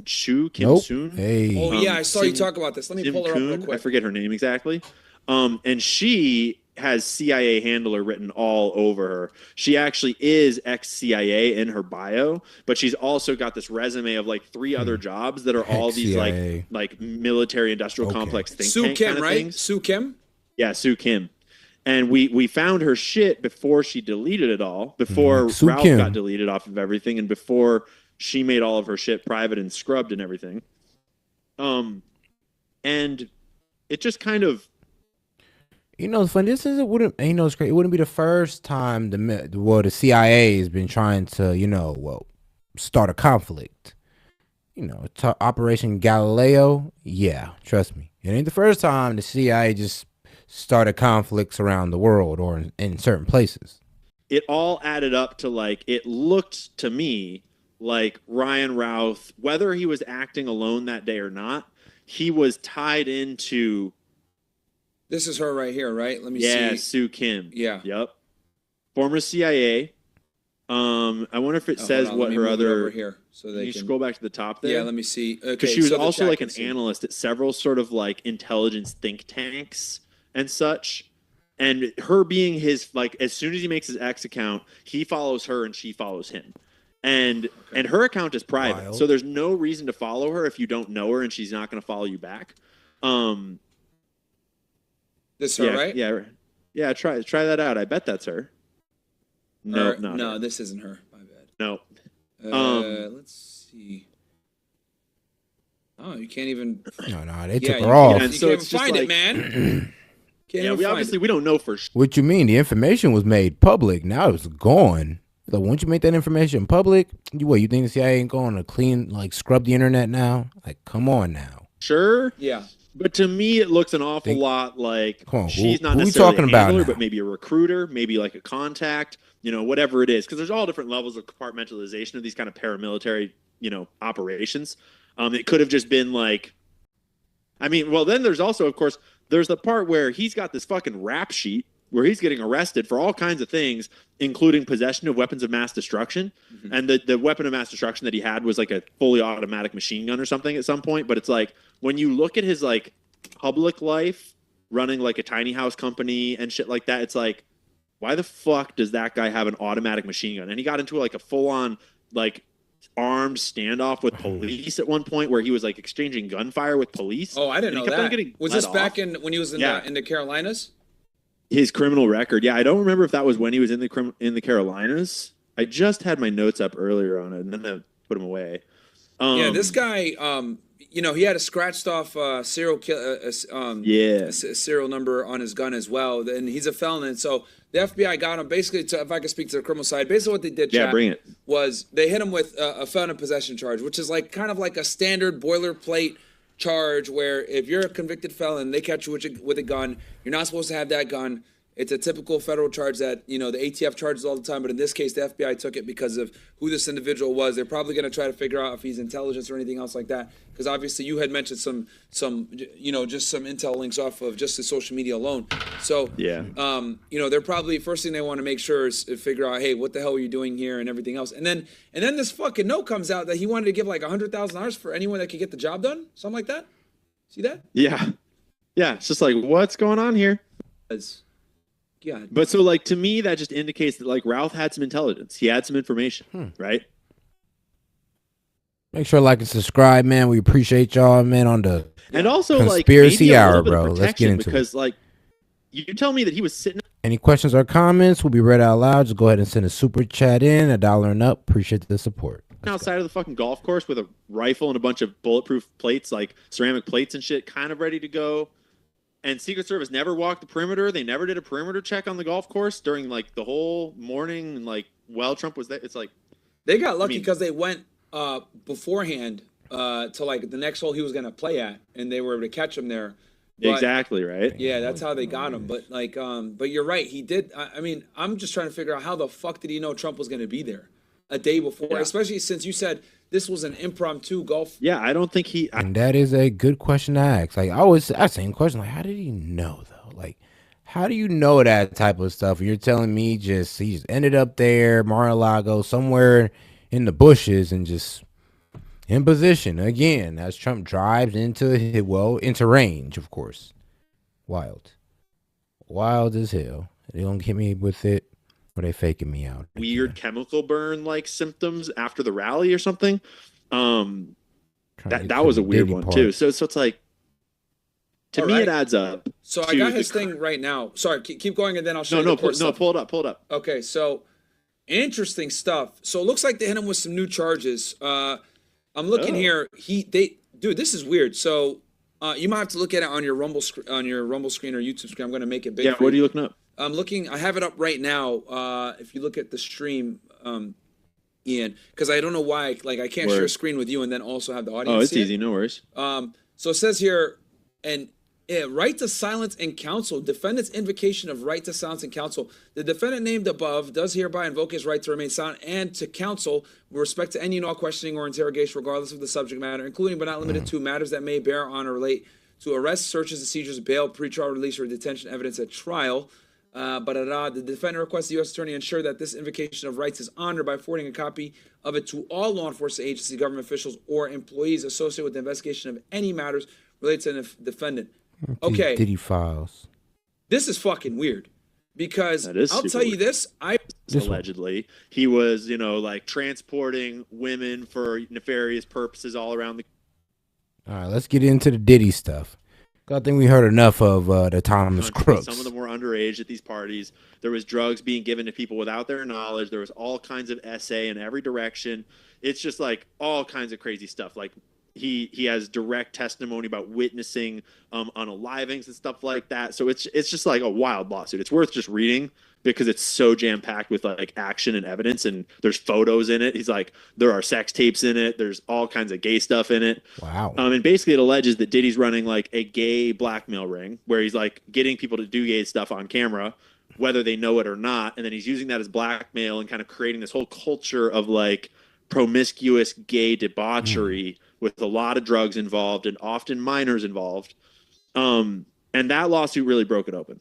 Kim Soon. Hey. Oh, yeah, I saw you talk about this. Let me pull her up real quick. I forget her name exactly. And she has CIA handler written all over her. She actually is ex-CIA in her bio, but she's also got this resume of like 3 other jobs that are all these like military industrial complex think tank Kim, kind of right? things. Sue Kim? Yeah, Sue Kim. And we found her shit before she deleted it all, before Ralph got deleted off of everything, and before she made all of her shit private and scrubbed and everything. And it just kind of, it's funny. It's great. It wouldn't be the first time the CIA has been trying to, start a conflict. Operation Galileo. Yeah, trust me, it ain't the first time the CIA just started conflicts around the world or in certain places. It all added up to like, it looked to me like Ryan Routh, whether he was acting alone that day or not, he was tied into. This is her right here, right? Let me see. Yeah, Sue Kim. Yeah. Yep. Former CIA. I wonder if it says what her other. Over here, so they can scroll back to the top there. Yeah, let me see. Because she was also like an analyst at several sort of like intelligence think tanks and such, and her being his, like, as soon as he makes his X account, he follows her and she follows him, and her account is private. So there's no reason to follow her if you don't know her and she's not going to follow you back. This her, right? Yeah. Try that out. I bet that's her. No, no, this isn't her. My bad. No. Let's see. Oh, you can't even. No, they took her off. You can't even find it, man. We don't know for sure. What you mean? The information was made public. Now it's gone. Like, once you make that information public, you think the CIA ain't going to scrub the internet now? Like, come on now. Sure. Yeah. But to me, it looks an awful lot like she's not who necessarily talking a handler, about but maybe a recruiter, maybe like a contact, whatever it is. Because there's all different levels of compartmentalization of these kind of paramilitary, operations. It could have just been like, then there's also, of course, there's the part where he's got this fucking rap sheet where he's getting arrested for all kinds of things, including possession of weapons of mass destruction. Mm-hmm. And the weapon of mass destruction that he had was like a fully automatic machine gun or something at some point. But it's like, when you look at his like public life, running like a tiny house company and shit like that, it's like, why the fuck does that guy have an automatic machine gun? And he got into like a full on like armed standoff with police at one point where he was like exchanging gunfire with police. Oh, I didn't know that. Was this back when he was in the Carolinas? His criminal record. Yeah, I don't remember if that was when he was in the Carolinas. I just had my notes up earlier on it, and then I put him away. This guy, he had a scratched off serial number on his gun as well, and he's a felon. And so the FBI got him basically. If I could speak to the criminal side, basically what they did, bring it. Was they hit him with a felon in possession charge, which is like kind of like a standard boilerplate charge where if you're a convicted felon, they catch you with a gun, you're not supposed to have that gun. It's a typical federal charge that, the ATF charges all the time. But in this case, the FBI took it because of who this individual was. They're probably going to try to figure out if he's intelligence or anything else like that. Because obviously you had mentioned some just some intel links off of just the social media alone. So, they're probably, first thing they want to make sure is figure out, hey, what the hell are you doing here and everything else. And then this fucking note comes out that he wanted to give like $100,000 for anyone that could get the job done. Something like that. See that? Yeah. Yeah. It's just like, what's going on here? Yeah. But so, like, to me, that just indicates that, like, Ralph had some intelligence. He had some information, right? Make sure to like and subscribe, man. We appreciate y'all, man, on the and also conspiracy like hour, bro. Let's get into because it. Like you tell me that he was sitting. Any questions or comments will be read out loud. Just go ahead and send a super chat in, $1 and up. Appreciate the support. Outside of the fucking golf course with a rifle and a bunch of bulletproof plates, like ceramic plates and shit, kind of ready to go. And Secret Service never walked the perimeter. They never did a perimeter check on the golf course during like the whole morning. And like, while Trump was there, it's like they got lucky because they went beforehand to like the next hole he was gonna play at, and they were able to catch him there. But, exactly right. Yeah, that's how they got him. But like, but you're right. He did. I mean, I'm just trying to figure out how the fuck did he know Trump was gonna be there a day before, especially since you said this was an impromptu golf. Yeah, I don't think he. And that is a good question to ask. Like I always ask the same question. Like, how did he know though? Like, how do you know that type of stuff? You're telling me he just ended up there, Mar-a-Lago, somewhere in the bushes, and just in position again as Trump drives into range, of course. Wild as hell. They don't get me with it. Or they faking me out? Weird chemical burn like symptoms after the rally or something. That was a weird one too. So it's like, to me, it adds up. So I got his thing right now. Sorry, keep going, and then I'll show you. Pull it up. Okay, so interesting stuff. So it looks like they hit him with some new charges. I'm looking here. Dude, this is weird. So you might have to look at it on your Rumble screen or YouTube screen. I'm going to make it big. Yeah, what are you looking up? I'm looking. I have it up right now. If you look at the stream, Ian, because I don't know why. Like I can't share a screen with you and then also have the audience. Oh, it's easy. No worries. So it says here, right to silence and counsel. Defendant's invocation of right to silence and counsel. The defendant named above does hereby invoke his right to remain silent and to counsel with respect to any and all questioning or interrogation, regardless of the subject matter, including but not limited to matters that may bear on or relate to arrests, searches, and seizures, bail, pretrial release, or detention evidence at trial. The defendant requests the U.S. Attorney ensure that this invocation of rights is honored by forwarding a copy of it to all law enforcement agencies, government officials, or employees associated with the investigation of any matters related to the defendant. Okay. Diddy files. This is fucking weird because I'll tell you this. Allegedly, he was, like transporting women for nefarious purposes all around the. All right, let's get into the Diddy stuff. I think we heard enough of the Thomas Crooks. Some of them were underage at these parties. There was drugs being given to people without their knowledge. There was all kinds of SA in every direction. It's just like all kinds of crazy stuff. Like he has direct testimony about witnessing unalivings and stuff like that. So it's just like a wild lawsuit. It's worth just reading because it's so jam-packed with like action and evidence, and there's photos in it. He's like, there are sex tapes in it. There's all kinds of gay stuff in it. Wow. And basically it alleges that Diddy's running like a gay blackmail ring where he's like getting people to do gay stuff on camera, whether they know it or not. And then he's using that as blackmail and kind of creating this whole culture of like promiscuous gay debauchery with a lot of drugs involved and often minors involved. And that lawsuit really broke it open.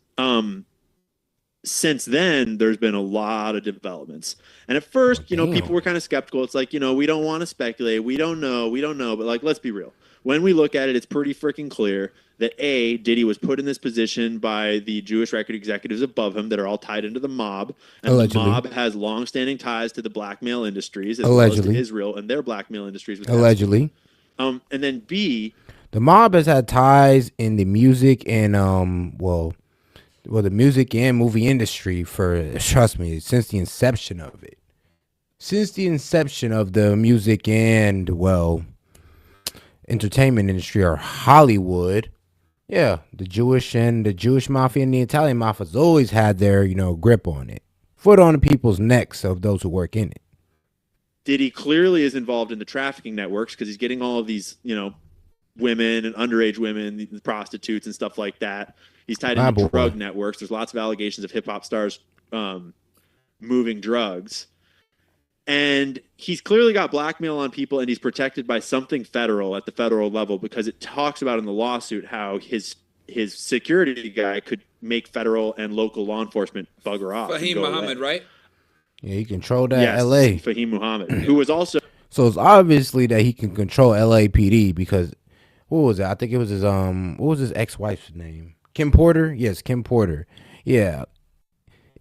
Since then, there's been a lot of developments. And at first, people were kind of skeptical. It's like, we don't want to speculate. We don't know. But like, let's be real. When we look at it, it's pretty freaking clear that Diddy was put in this position by the Jewish record executives above him that are all tied into the mob. And Allegedly. The mob has longstanding ties to the blackmail industries as well as to Israel and their blackmail industries. Allegedly. And then B, the mob has had ties in the music and the music and movie industry for, trust me, since the inception of it. Since the inception of the music and, entertainment industry or Hollywood, the Jewish mafia and the Italian mafia has always had their, grip on it. Foot on the people's necks of those who work in it. Diddy clearly is involved in the trafficking networks because he's getting all of these, women and underage women, the prostitutes and stuff like that. He's tied into drug networks. There's lots of allegations of hip hop stars moving drugs. And he's clearly got blackmail on people, and he's protected by something federal at the federal level because it talks about in the lawsuit how his security guy could make federal and local law enforcement bugger off. Fahim Muhammad, right? Yeah, he controlled that LA. Fahim Muhammad, who was also. So it's obviously that he can control LAPD because what was it? I think it was his what was his ex-wife's name? Kim Porter? Yes, Kim Porter. Yeah.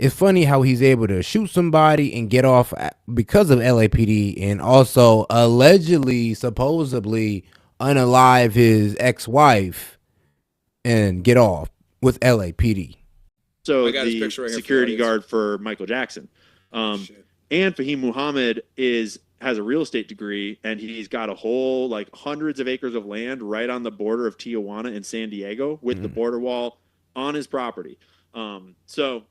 it's funny how he's able to shoot somebody and get off because of LAPD, and also allegedly, supposedly unalive his ex-wife and get off with LAPD. So the security guard for Michael Jackson. And Fahim Muhammad has a real estate degree, and he's got a whole like hundreds of acres of land right on the border of Tijuana and San Diego with the border wall on his property. So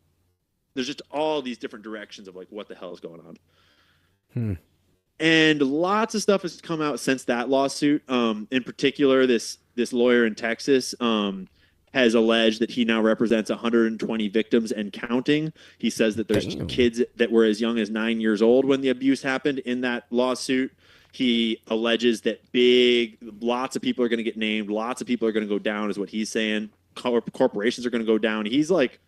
there's just all these different directions of like what the hell is going on. And lots of stuff has come out since that lawsuit. In particular, this lawyer in Texas has alleged that he now represents 120 victims and counting. He says that there's kids that were as young as 9 years old when the abuse happened in that lawsuit. He alleges that lots of people are going to get named. Lots of people are going to go down is what he's saying. Corporations are going to go down. He's like,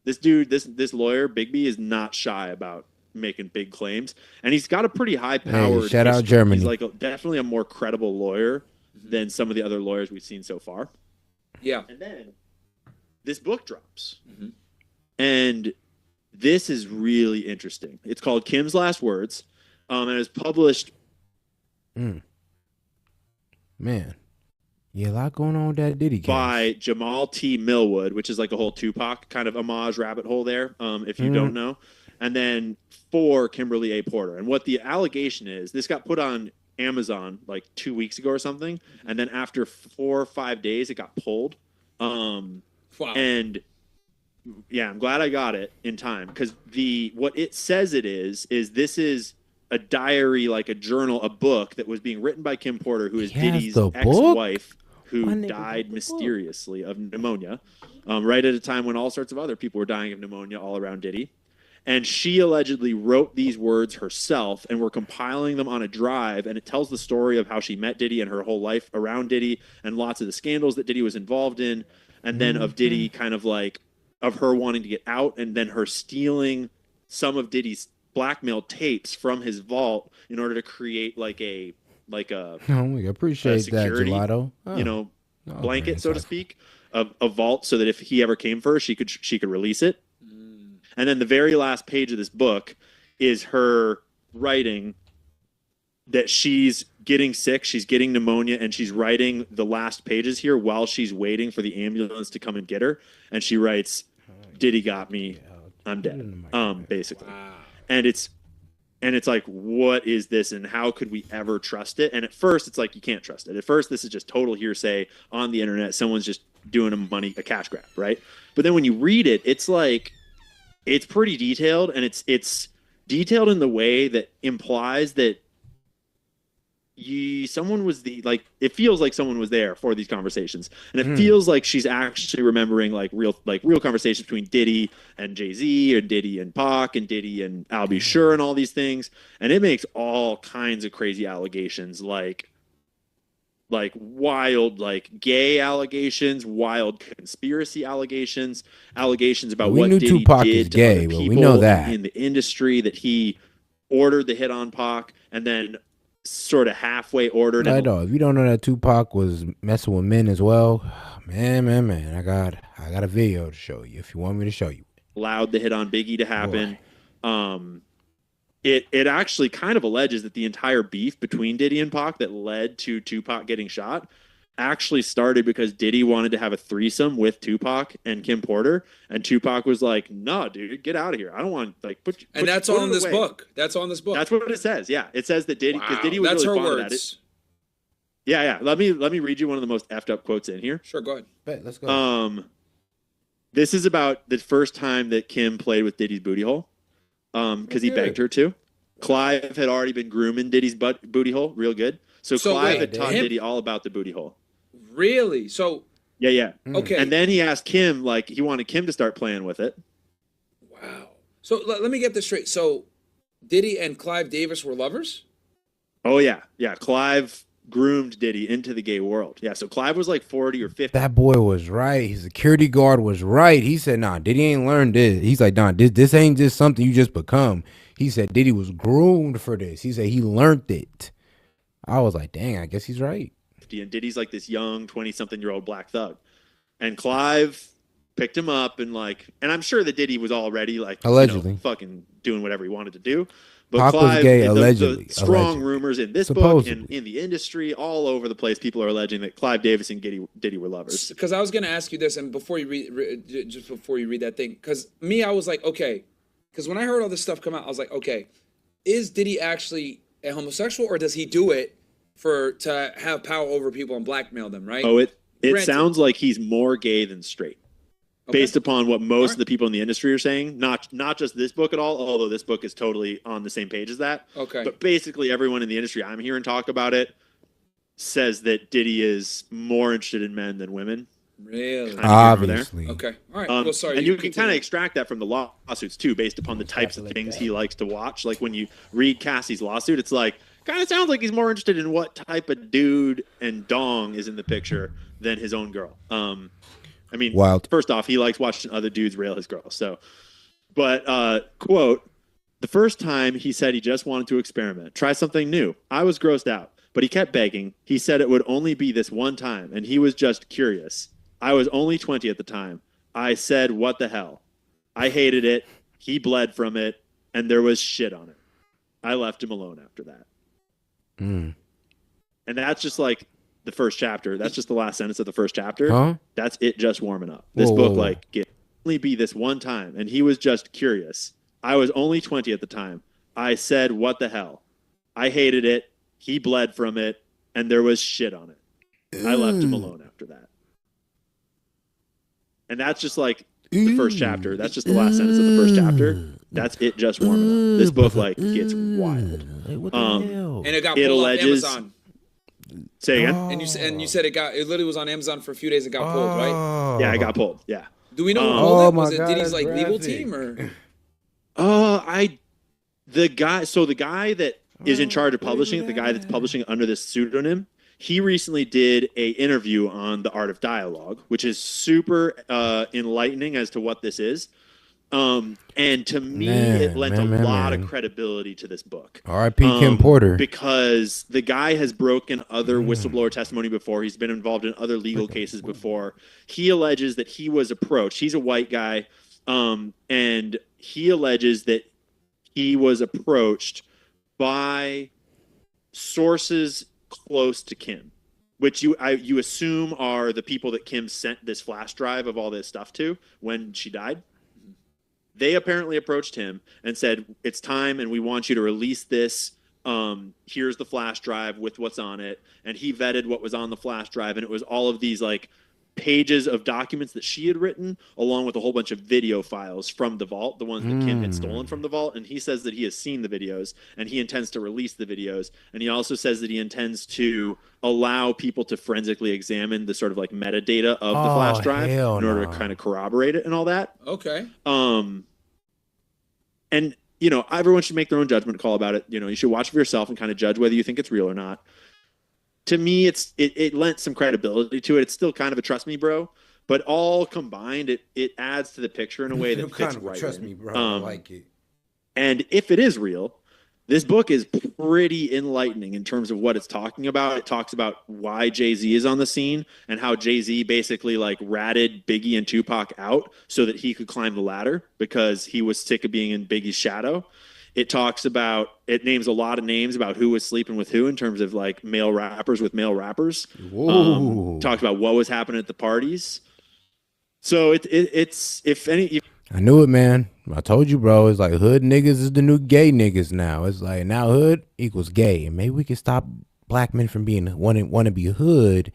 this dude, this lawyer, Bigby, is not shy about making big claims. And he's got a pretty high-powered shout out Germany. He's like definitely a more credible lawyer than some of the other lawyers we've seen so far. Yeah. And then this book drops. And this is really interesting. It's called Kim's Last Words. And it was published. Man. Yeah, a lot going on with that Diddy case. By Jamal T. Millwood, which is like a whole Tupac kind of homage rabbit hole there, if you don't know. And then for Kimberly A. Porter. And what the allegation is, this got put on Amazon like 2 weeks ago or something, and then after 4 or 5 days it got pulled. Wow. And yeah, I'm glad I got it in time, because what it says it is this is a diary, like a journal, a book that was being written by Kim Porter, who is Diddy's ex-wife, who died mysteriously of pneumonia, right at a time when all sorts of other people were dying of pneumonia all around Diddy. And she allegedly wrote these words herself, and we're compiling them on a drive. And it tells the story of how she met Diddy and her whole life around Diddy, and lots of the scandals that Diddy was involved in. And then of Diddy kind of like, of her wanting to get out, and then her stealing some of Diddy's blackmail tapes from his vault in order to create like a we appreciate security, that, Gelato. Blanket, so to speak, a vault, so that if he ever came for her, she could release it. And then the very last page of this book is her writing that she's getting sick, she's getting pneumonia, and she's writing the last pages here while she's waiting for the ambulance to come and get her. And she writes, "Diddy got me, I'm dead," basically. Wow. And it's like, what is this, and how could we ever trust it? And at first, it's like, you can't trust it. At first, this is just total hearsay on the internet. Someone's just doing a cash grab, right? But then when you read it, it's like, it's pretty detailed, and it's detailed in the way that implies that someone was it feels like someone was there for these conversations, and it feels like she's actually remembering real conversations between Diddy and Jay-Z, and Diddy and Pac, and Diddy and Al B. Sure, and all these things. And it makes all kinds of crazy allegations, like wild, gay allegations, wild conspiracy allegations about what Diddy Tupac did is to gay, other but people we know that in the industry, that he ordered the hit on Pac, and then sort of halfway ordered. I know. If you don't know that Tupac was messing with men as well, man, I got a video to show you if you want me to show you. Allowed the hit on Biggie to happen. It actually kind of alleges that the entire beef between Diddy and Pac that led to Tupac getting shot actually started because Diddy wanted to have a threesome with Tupac and Kim Porter, and Tupac was like, "No, dude, get out of here. I don't want And that's on this book. That's on this book. That's what it says. Yeah, it says that Diddy, because Diddy was that's really her fond words. of that. Yeah. Let me read you one of the most effed up quotes in here. Sure, go ahead. Bet, let's go. This is about the first time that Kim played with Diddy's booty hole, because he begged her to. Clive had already been grooming Diddy's booty hole real good. So Clive had taught Diddy all about the booty hole. Really? So yeah. Okay. And then he asked Kim, he wanted Kim to start playing with it. Wow. So let me get this straight. So Diddy and Clive Davis were lovers? Oh yeah. Clive groomed Diddy into the gay world. Yeah. So Clive was 40 or 50. That boy was right. His security guard was right. He said, "Nah, Diddy ain't learned this." He's like, "Nah, this ain't just something you just become." He said Diddy was groomed for this. He said he learned it. I was like, dang, I guess he's right. And Diddy's this young 20-something-year-old black thug. And Clive picked him up and like, and I'm sure that Diddy was already like, allegedly fucking doing whatever he wanted to do. But Pac Clive, was gay, the allegedly. strong rumors in this book and in the industry, all over the place, people are alleging that Clive Davis and Diddy were lovers. Because I was going to ask you this, and before you read that thing, because I was like, okay, because when I heard all this stuff come out, I was like, okay, is Diddy actually a homosexual, or does he do it to have power over people and blackmail them? Right? Oh, it sounds like he's more gay than straight. Okay. Based upon what most of the people in the industry are saying, not just this book at all, although this book is totally on the same page as that. Okay. But basically everyone in the industry I'm hearing talk about it says that Diddy is more interested in men than women. Really? Obviously. Okay. All right. Well, sorry. And you can kind of extract that from the lawsuits too, based upon the types of things he likes to watch. Like when you read Cassie's lawsuit, it's like, kind of sounds like he's more interested in what type of dude and dong is in the picture than his own girl. I mean, First off, he likes watching other dudes rail his girl. So, but quote, the first time he said he just wanted to experiment, try something new. I was grossed out, but he kept begging. He said it would only be this one time, and he was just curious. I was only 20 at the time. I said, what the hell? I hated it. He bled from it, and there was shit on it. I left him alone after that. And that's just like the first chapter. That's just the last sentence of the first chapter. Huh? That's it just warming up. This book, like, it only be this one time. And he was just curious. I was only 20 at the time. I said, what the hell? I hated it. He bled from it. And there was shit on it. I left him alone after that. And that's just like the first chapter. That's just the last sentence of the first chapter. That's it just warming up. This book, like, gets wild. And it got pulled off Amazon. Say again. And you said it literally was on Amazon for a few days. It got pulled, right? Yeah, it got pulled. Yeah. Do we know who pulled it? Was it Diddy's like legal team or? The guy that is in charge of publishing it, the guy that's publishing it under this pseudonym, he recently did a interview on The Art of Dialogue, which is super enlightening as to what this is. And to me, it lent a lot of credibility to this book. R.I.P. Kim Porter. Because the guy has broken other whistleblower testimony before. He's been involved in other legal cases before. He alleges that he was approached. He's a white guy. And he alleges that he was approached by sources close to Kim, which you assume are the people that Kim sent this flash drive of all this stuff to when she died. They apparently approached him and said, it's time and we want you to release this. Here's the flash drive with what's on it. And he vetted what was on the flash drive. And it was all of these like pages of documents that she had written, along with a whole bunch of video files from the vault, the ones that Kim had stolen from the vault. And he says that he has seen the videos and he intends to release the videos. And he also says that he intends to allow people to forensically examine the sort of like metadata of the flash drive in order to kind of corroborate it and all that. Okay. And you know, everyone should make their own judgment call about it. You know, you should watch for yourself and kind of judge whether you think it's real or not. To me, it lent some credibility to it. It's still kind of a trust me, bro. But all combined, it adds to the picture in a way that fits right. Trust me, bro. I like it. And if it is real, this book is pretty enlightening in terms of what it's talking about. It talks about why Jay-Z is on the scene and how Jay-Z basically like ratted Biggie and Tupac out so that he could climb the ladder because he was sick of being in Biggie's shadow. It names a lot of names about who was sleeping with who in terms of like male rappers with male rappers. Talks about what was happening at the parties. So it's I knew it, man. I told you, bro. It's like hood niggas is the new gay niggas now. It's like now hood equals gay, and maybe we can stop black men from being want to be hood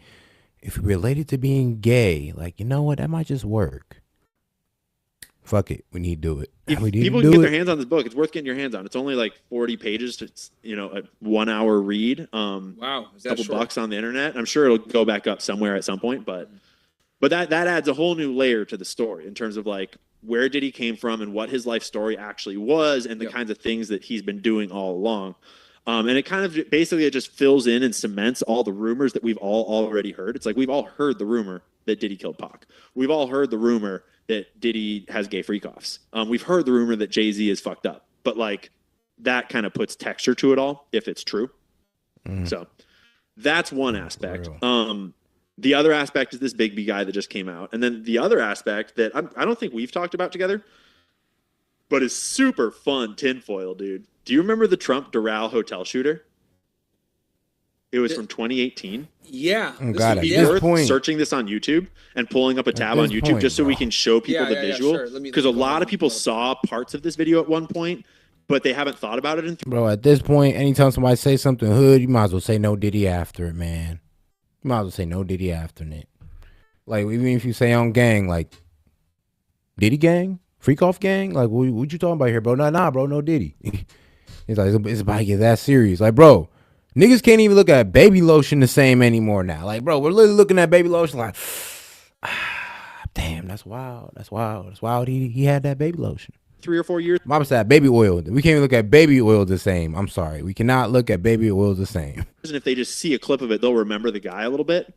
if we related to being gay. Like, you know what? That might just work. Fuck it. We need to do it. If people can get their hands on this book, it's worth getting your hands on. It's only like 40 pages. It's, you know, a 1 hour read. Wow. Is that a couple bucks on the internet. I'm sure it'll go back up somewhere at some point, but that adds a whole new layer to the story in terms of like where Diddy came from and what his life story actually was and the kinds of things that he's been doing all along. And it kind of basically it just fills in and cements all the rumors that we've all already heard. It's like we've all heard the rumor that Diddy killed Pac. We've all heard the rumor that Diddy has gay freak-offs. We've heard the rumor that Jay-Z is fucked up. But like that kind of puts texture to it all if it's true. So that's one aspect. The other aspect is this Big B guy that just came out. And then the other aspect that I don't think we've talked about together, but is super fun tinfoil, dude. Do you remember the Trump Doral hotel shooter? It was from 2018. Yeah. Oh, God, at this point, searching this on YouTube and pulling up a tab on YouTube just so we can show people the visual. Because a lot of people saw parts of this video at one point, but they haven't thought about it. Bro, at this point, anytime somebody say something hood, you might as well say no Diddy after it, man. You might as well say no Diddy after it. Like, even if you say on gang, like, Diddy gang? Freak off gang? Like, what you talking about here, bro? Nah, bro, no Diddy. It's like, it's about to get that serious. Like, bro, niggas can't even look at baby lotion the same anymore now. Like, bro, we're literally looking at baby lotion like, damn, that's wild. That's wild. That's wild. He had that baby lotion. 3 or 4 years. Mama said baby oil. We can't even look at baby oil the same. I'm sorry. We cannot look at baby oil the same. And if they just see a clip of it, they'll remember the guy a little bit.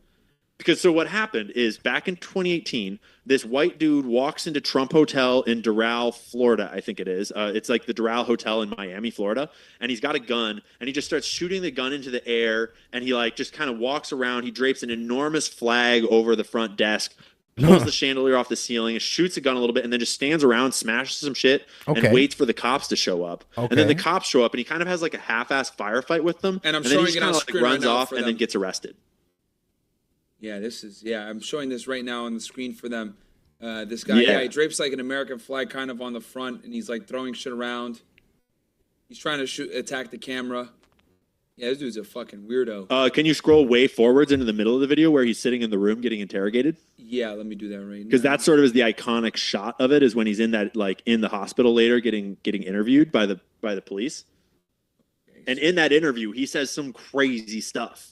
Because so what happened is back in 2018, this white dude walks into Trump Hotel in Doral, Florida, I think it is. It's like the Doral Hotel in Miami, Florida. And he's got a gun and he just starts shooting the gun into the air. And he like just kind of walks around. He drapes an enormous flag over the front desk, pulls the chandelier off the ceiling, and shoots a gun a little bit, and then just stands around, smashes some shit, and waits for the cops to show up. And then the cops show up and he kind of has like a half-assed firefight with them. And I'm then showing he just it kind on of screen runs right now off for and them. then gets arrested. Yeah, I'm showing this right now on the screen for them. This guy, he drapes like an American flag kind of on the front, and he's like throwing shit around. He's trying to attack the camera. Yeah, this dude's a fucking weirdo. Can you scroll way forwards into the middle of the video where he's sitting in the room getting interrogated? Yeah, let me do that right now. Because that sort of is the iconic shot of it, is when he's in that, like, in the hospital later getting interviewed by the police. And in that interview, he says some crazy stuff.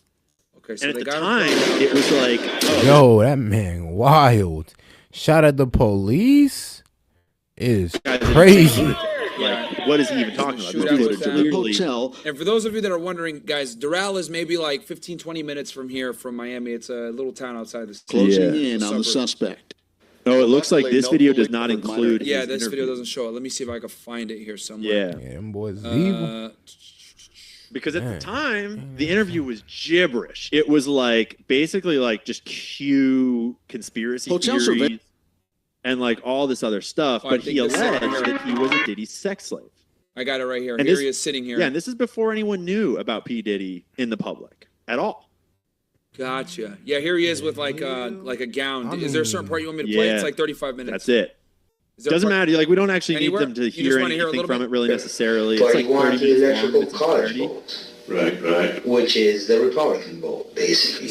Okay, so and at the time, it was like, yo, that man wild. Shot at the police is crazy. Like, what is he even talking about? And for those of you that are wondering, guys, Doral is maybe like 15, 20 minutes from here, from Miami. It's a little town outside the city. Closing in on the suspect. No, it looks like this video does not include. Yeah, this video doesn't show it. Let me see if I can find it here somewhere. Yeah, them boys evil. Because at the time, the interview was gibberish. It was like basically like just cue conspiracy theories and like all this other stuff. But he alleged that he was a Diddy sex slave. I got it right here. And here he is sitting here. Yeah, and this is before anyone knew about P. Diddy in the public at all. Gotcha. Yeah, here he is with like a gown. Is there a certain part you want me to play? It's like 35 minutes. That's it. Doesn't matter. Like, we don't actually need them to hear anything from it really necessarily. It's like 30 minutes long. Right. Which is the Republican vote, basically.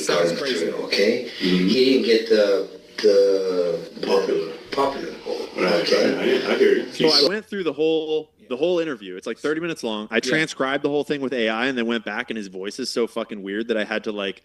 Okay? He didn't get the popular vote. Okay? I hear you. So I went through the whole interview. It's like 30 minutes long. I transcribed the whole thing with AI and then went back, and his voice is so fucking weird that I had to like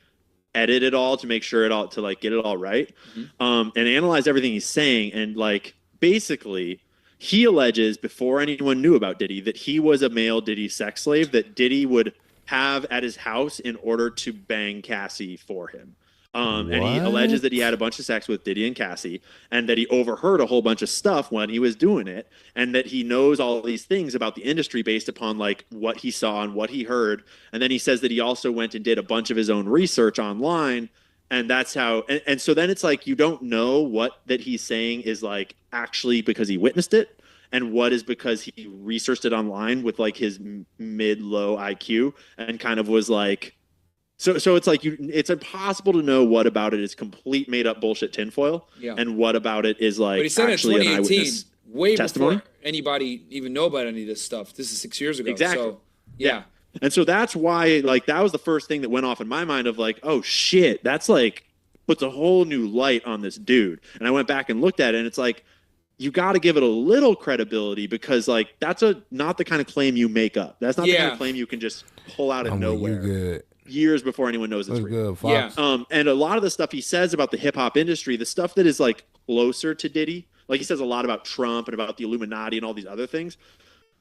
edit it all to make sure to like get it all right. And analyze everything he's saying. And like, basically, he alleges before anyone knew about Diddy that he was a male Diddy sex slave that Diddy would have at his house in order to bang Cassie for him. And he alleges that he had a bunch of sex with Diddy and Cassie, and that he overheard a whole bunch of stuff when he was doing it, and that he knows all these things about the industry based upon like what he saw and what he heard. And then he says that he also went and did a bunch of his own research online. And that's how, and so then it's like, you don't know what that he's saying is like actually because he witnessed it, and what is because he researched it online with like his mid-low IQ and kind of was like, so it's like it's impossible to know what about it is complete made up bullshit tinfoil, and what about it is like, but he said actually in 2018, way testimony before anybody even know about any of this stuff. This is 6 years ago. Exactly. So, yeah. And so that's why, like, that was the first thing that went off in my mind of like, oh shit, that's like puts a whole new light on this dude. And I went back and looked at it, and it's like, you got to give it a little credibility, because like that's not the kind of claim you make up. That's not the kind of claim you can just pull out of nowhere. Years before anyone knows it's real. And a lot of the stuff he says about the hip hop industry, the stuff that is like closer to Diddy, like he says a lot about Trump and about the Illuminati and all these other things.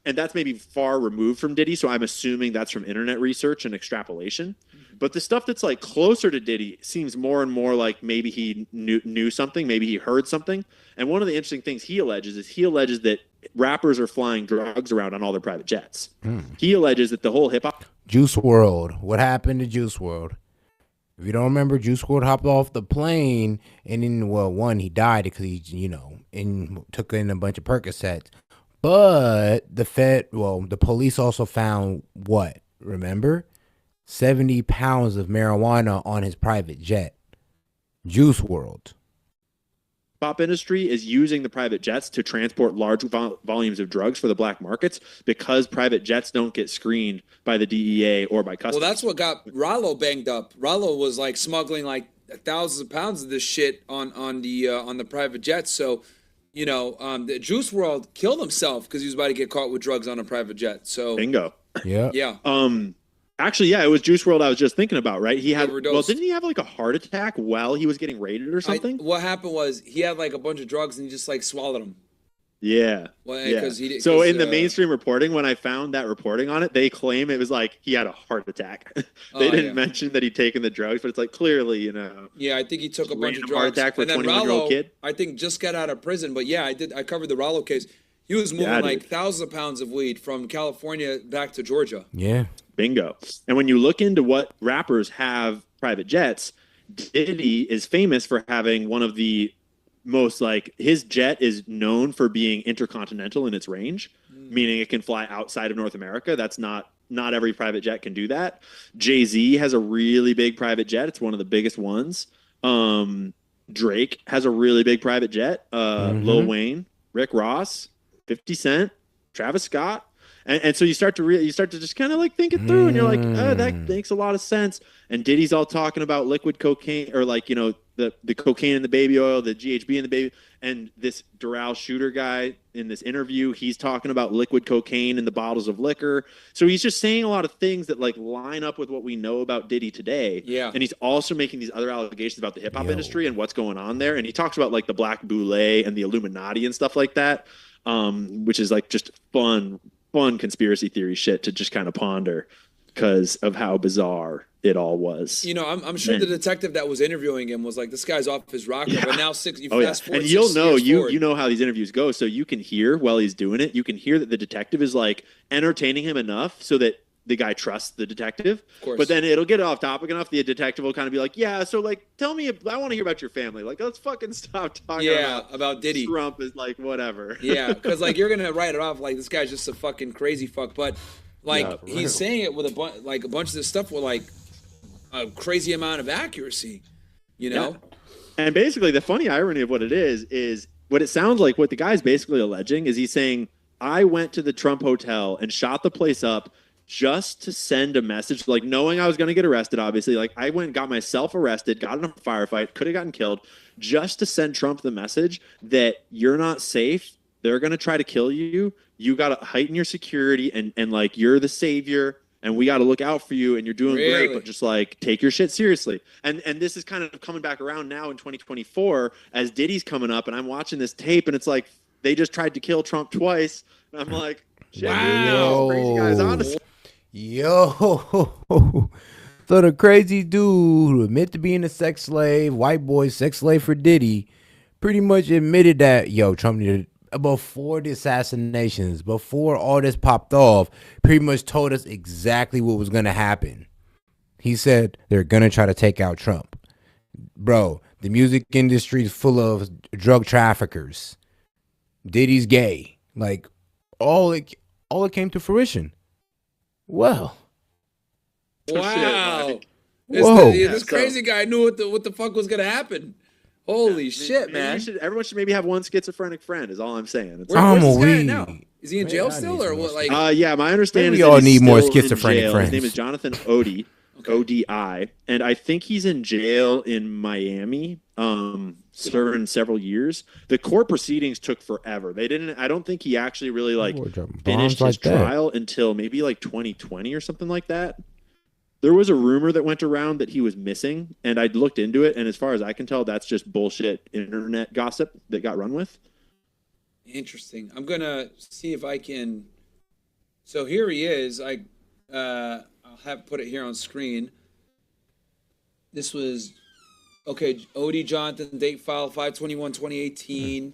And that's maybe far removed from Diddy, so I'm assuming that's from internet research and extrapolation. But the stuff that's like closer to Diddy seems more and more like maybe he knew something, maybe he heard something. And one of the interesting things he alleges that rappers are flying drugs around on all their private jets. He alleges that the whole hip hop Juice WRLD. What happened to Juice WRLD? If you don't remember, Juice WRLD hopped off the plane, and then, well, one, he died because he, took in a bunch of Percocets. But the police also found what? Remember? 70 pounds of marijuana on his private jet. Juice WRLD. Pop industry is using the private jets to transport large volumes of drugs for the black markets because private jets don't get screened by the DEA or by customs. Well, that's what got Rollo banged up. Rollo was like smuggling like thousands of pounds of this shit on the private jets. So, the Juice WRLD killed himself because he was about to get caught with drugs on a private jet. So bingo. Yeah. Actually, yeah, it was Juice WRLD I was just thinking about, right? He had overdosed. Well, didn't he have like a heart attack while he was getting raided or something? What happened was he had like a bunch of drugs and he just like swallowed them. Yeah. Well, yeah. So in the mainstream reporting, when I found that reporting on it, they claim it was like he had a heart attack. They didn't mention that he'd taken the drugs, but it's like clearly, Yeah, I think he took a bunch of drugs. Heart attack for a 21-year-old kid. I think just got out of prison, but yeah, I covered the Rollo case. He was moving like thousands of pounds of weed from California back to Georgia. Yeah. Bingo. And when you look into what rappers have private jets, Diddy is famous for having one of the most, like, his jet is known for being intercontinental in its range, meaning it can fly outside of North America. That's not every private jet can do that. Jay-Z has a really big private jet. It's one of the biggest ones. Drake has a really big private jet. Lil Wayne, Rick Ross, 50 Cent, Travis Scott. And so you start to just kind of like think it through, and you're like, oh, that makes a lot of sense. And Diddy's all talking about liquid cocaine, or like, the cocaine in the baby oil, the GHB in the baby. And this Doral shooter guy in this interview, he's talking about liquid cocaine in the bottles of liquor. So he's just saying a lot of things that like line up with what we know about Diddy today. Yeah. And he's also making these other allegations about the hip hop industry and what's going on there. And he talks about like the Black Boule and the Illuminati and stuff like that, which is like just fun conspiracy theory shit to just kind of ponder because of how bizarre it all was. I'm sure the detective that was interviewing him was like, this guy's off his rocker, but now fast forward. And you know how these interviews go, so you can hear while he's doing it, you can hear that the detective is like entertaining him enough so that the guy trusts the detective. Of course. But then it'll get off topic enough, the detective will kind of be like, yeah, so like, tell me, I want to hear about your family. Like, let's fucking stop talking about Diddy. Trump is like, whatever. Yeah, because like you're going to write it off like this guy's just a fucking crazy fuck. But like he's saying it with a bunch of this stuff with like a crazy amount of accuracy, Yeah. And basically the funny irony of what it is what it sounds like what the guy's basically alleging is he's saying, I went to the Trump hotel and shot the place up just to send a message, like knowing I was going to get arrested, obviously. Like I went and got myself arrested, got in a firefight, could have gotten killed, just to send Trump the message that you're not safe. They're going to try to kill you. You got to heighten your security and like you're the savior and we got to look out for you and you're doing great, but just like take your shit seriously. And this is kind of coming back around now in 2024 as Diddy's coming up and I'm watching this tape and it's like they just tried to kill Trump twice. And I'm like, shit, wow, crazy guys, honestly. So the crazy dude who admitted to being a sex slave, white boy sex slave for Diddy, pretty much admitted that, Trump needed, before the assassinations, before all this popped off, pretty much told us exactly what was going to happen. He said they're going to try to take out Trump. Bro, the music industry is full of drug traffickers. Diddy's gay. Like, all it came to fruition. Well. Wow. Whoa. This crazy guy knew what the fuck was going to happen. Holy shit, man. Everyone should maybe have one schizophrenic friend is all I'm saying. Where's this guy now? Is he in jail still or what? Like, yeah, my understanding is we all need more schizophrenic friends. His name is Jonathan Odi, O-D-I, and I think he's in jail in Miami, serving several years. The court proceedings took forever. I don't think he actually really like finished his trial until maybe like 2020 or something like that. There was a rumor that went around that he was missing, and I looked into it, and as far as I can tell, that's just bullshit internet gossip that got run with. Interesting. I'm going to see if I can... So here he is. I'll have put it here on screen. This was... Okay, Odie Jonathan, date file 5/21/2018.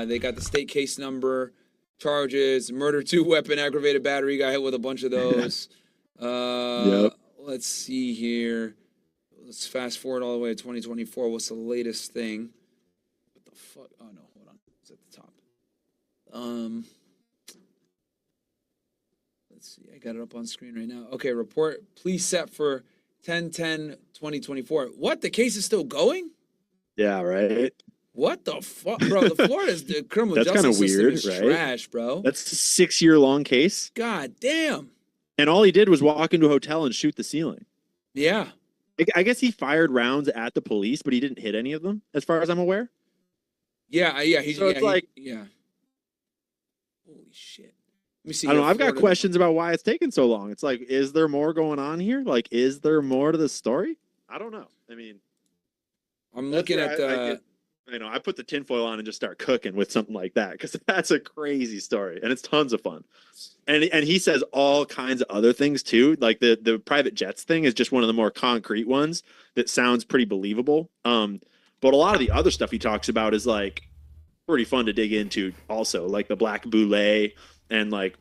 They got the state case number, charges, murder 2 weapon, aggravated battery, got hit with a bunch of those. Yep. Let's see here. let's fast forward all the way to 2024. What's the latest thing? What the fuck? Oh no, hold on. It's at the top. Let's see. I got it up on screen right now. Okay, report. Please set for 10/10/2024. What? The case is still going? Yeah, right. What the fuck, bro? The criminal That's justice weird, system is right? trash, bro. That's a 6-year-long case. God damn. And all he did was walk into a hotel and shoot the ceiling. Yeah. I guess he fired rounds at the police, but he didn't hit any of them, as far as I'm aware. Yeah. Holy shit. Let me see. I don't know. I've got questions about why it's taken so long. It's like, is there more going on here? Like, is there more to the story? I don't know. I mean, I'm looking at the. I put the tinfoil on and just start cooking with something like that because that's a crazy story and it's tons of fun. And he says all kinds of other things too. Like the private jets thing is just one of the more concrete ones that sounds pretty believable. But a lot of the other stuff he talks about is like pretty fun to dig into also, like the Black Boule and like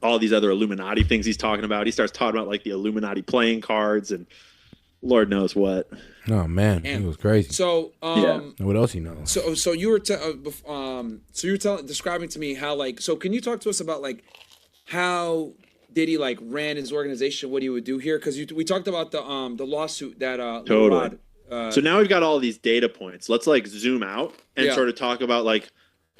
all these other Illuminati things he's talking about. He starts talking about like the Illuminati playing cards and Lord knows what. Oh man, he was crazy. So, what else he knows? So you were describing to me how like. So can you talk to us about like how Diddy like ran his organization, what he would do here? Because we talked about the lawsuit that totally. So now we've got all these data points. Let's like zoom out and sort of talk about like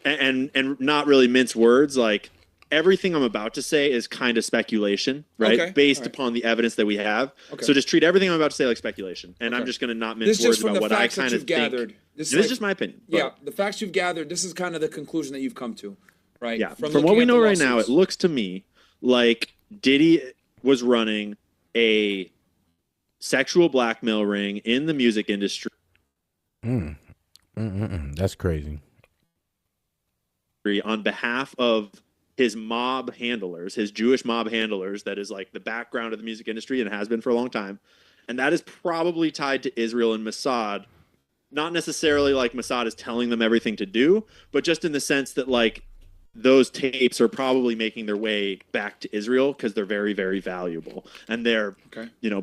and not really mince words. Like everything I'm about to say is kind of speculation, right? Okay. Based upon the evidence that we have. Okay. So just treat everything I'm about to say like speculation. And I'm just going to not mince words about what I kind of think. This is just my opinion. Yeah, the facts you've gathered, this is kind of the conclusion that you've come to, right? Yeah, from what we know right now, it looks to me like Diddy was running a sexual blackmail ring in the music industry. That's crazy. On behalf of his mob handlers, his Jewish mob handlers, that is like the background of the music industry and has been for a long time. And that is probably tied to Israel and Mossad. Not necessarily like Mossad is telling them everything to do, but just in the sense that like those tapes are probably making their way back to Israel because they're very, very valuable. And they're,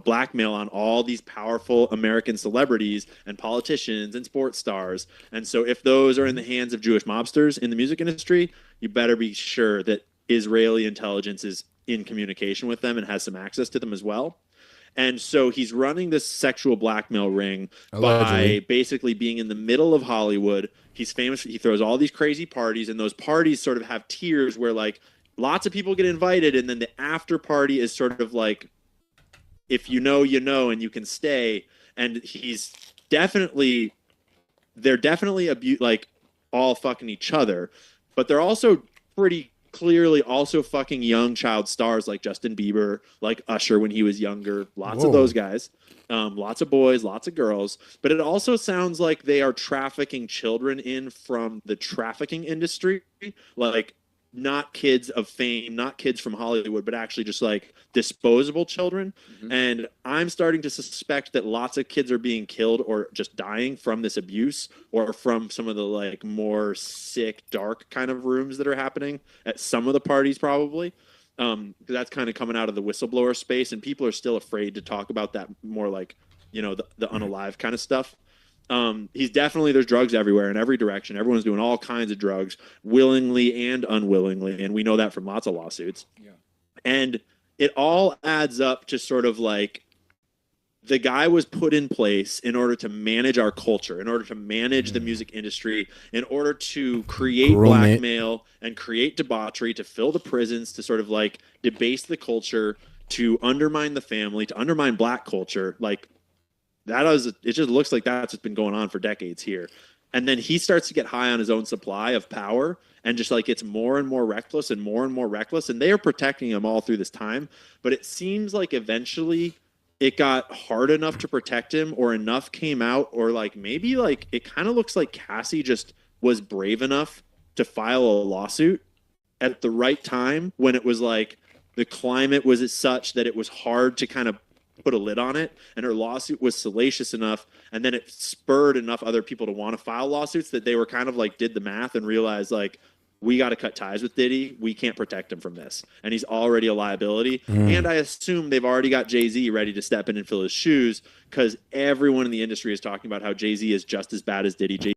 blackmail on all these powerful American celebrities and politicians and sports stars. And so if those are in the hands of Jewish mobsters in the music industry, you better be sure that Israeli intelligence is in communication with them and has some access to them as well. And so he's running this sexual blackmail ring by basically being in the middle of Hollywood. He's famous. He throws all these crazy parties, and those parties sort of have tiers where like lots of people get invited. And then the after party is sort of like, if you know, and you can stay. And they're definitely like all fucking each other, but they're also pretty clearly also fucking young child stars like Justin Bieber, like Usher when he was younger, lots of those guys, lots of boys, lots of girls. But it also sounds like they are trafficking children in from the trafficking industry, like not kids of fame, not kids from Hollywood, but actually just like disposable children. Mm-hmm. And I'm starting to suspect that lots of kids are being killed or just dying from this abuse or from some of the like more sick, dark kind of rooms that are happening at some of the parties probably. That's kind of coming out of the whistleblower space, and people are still afraid to talk about that more like, the unalive kind of stuff. He's definitely, there's drugs everywhere in every direction. Everyone's doing all kinds of drugs willingly and unwillingly. And we know that from lots of lawsuits. Yeah. And it all adds up to sort of like the guy was put in place in order to manage our culture, in order to manage the music industry, in order to create blackmail and create debauchery, to fill the prisons, to sort of like debase the culture, to undermine the family, to undermine black culture. Like, it just looks like that's what's been going on for decades here. And then he starts to get high on his own supply of power and just like gets more and more reckless and more and more reckless. And they are protecting him all through this time. But it seems like eventually it got hard enough to protect him, or enough came out, or like maybe like it kind of looks like Cassie just was brave enough to file a lawsuit at the right time when it was like the climate was such that it was hard to kind of put a lid on it, and her lawsuit was salacious enough, and then it spurred enough other people to want to file lawsuits that they were kind of like did the math and realized like, we got to cut ties with Diddy. We can't protect him from this. And he's already a liability. And I assume they've already got Jay-Z ready to step in and fill his shoes because everyone in the industry is talking about how Jay-Z is just as bad as Diddy.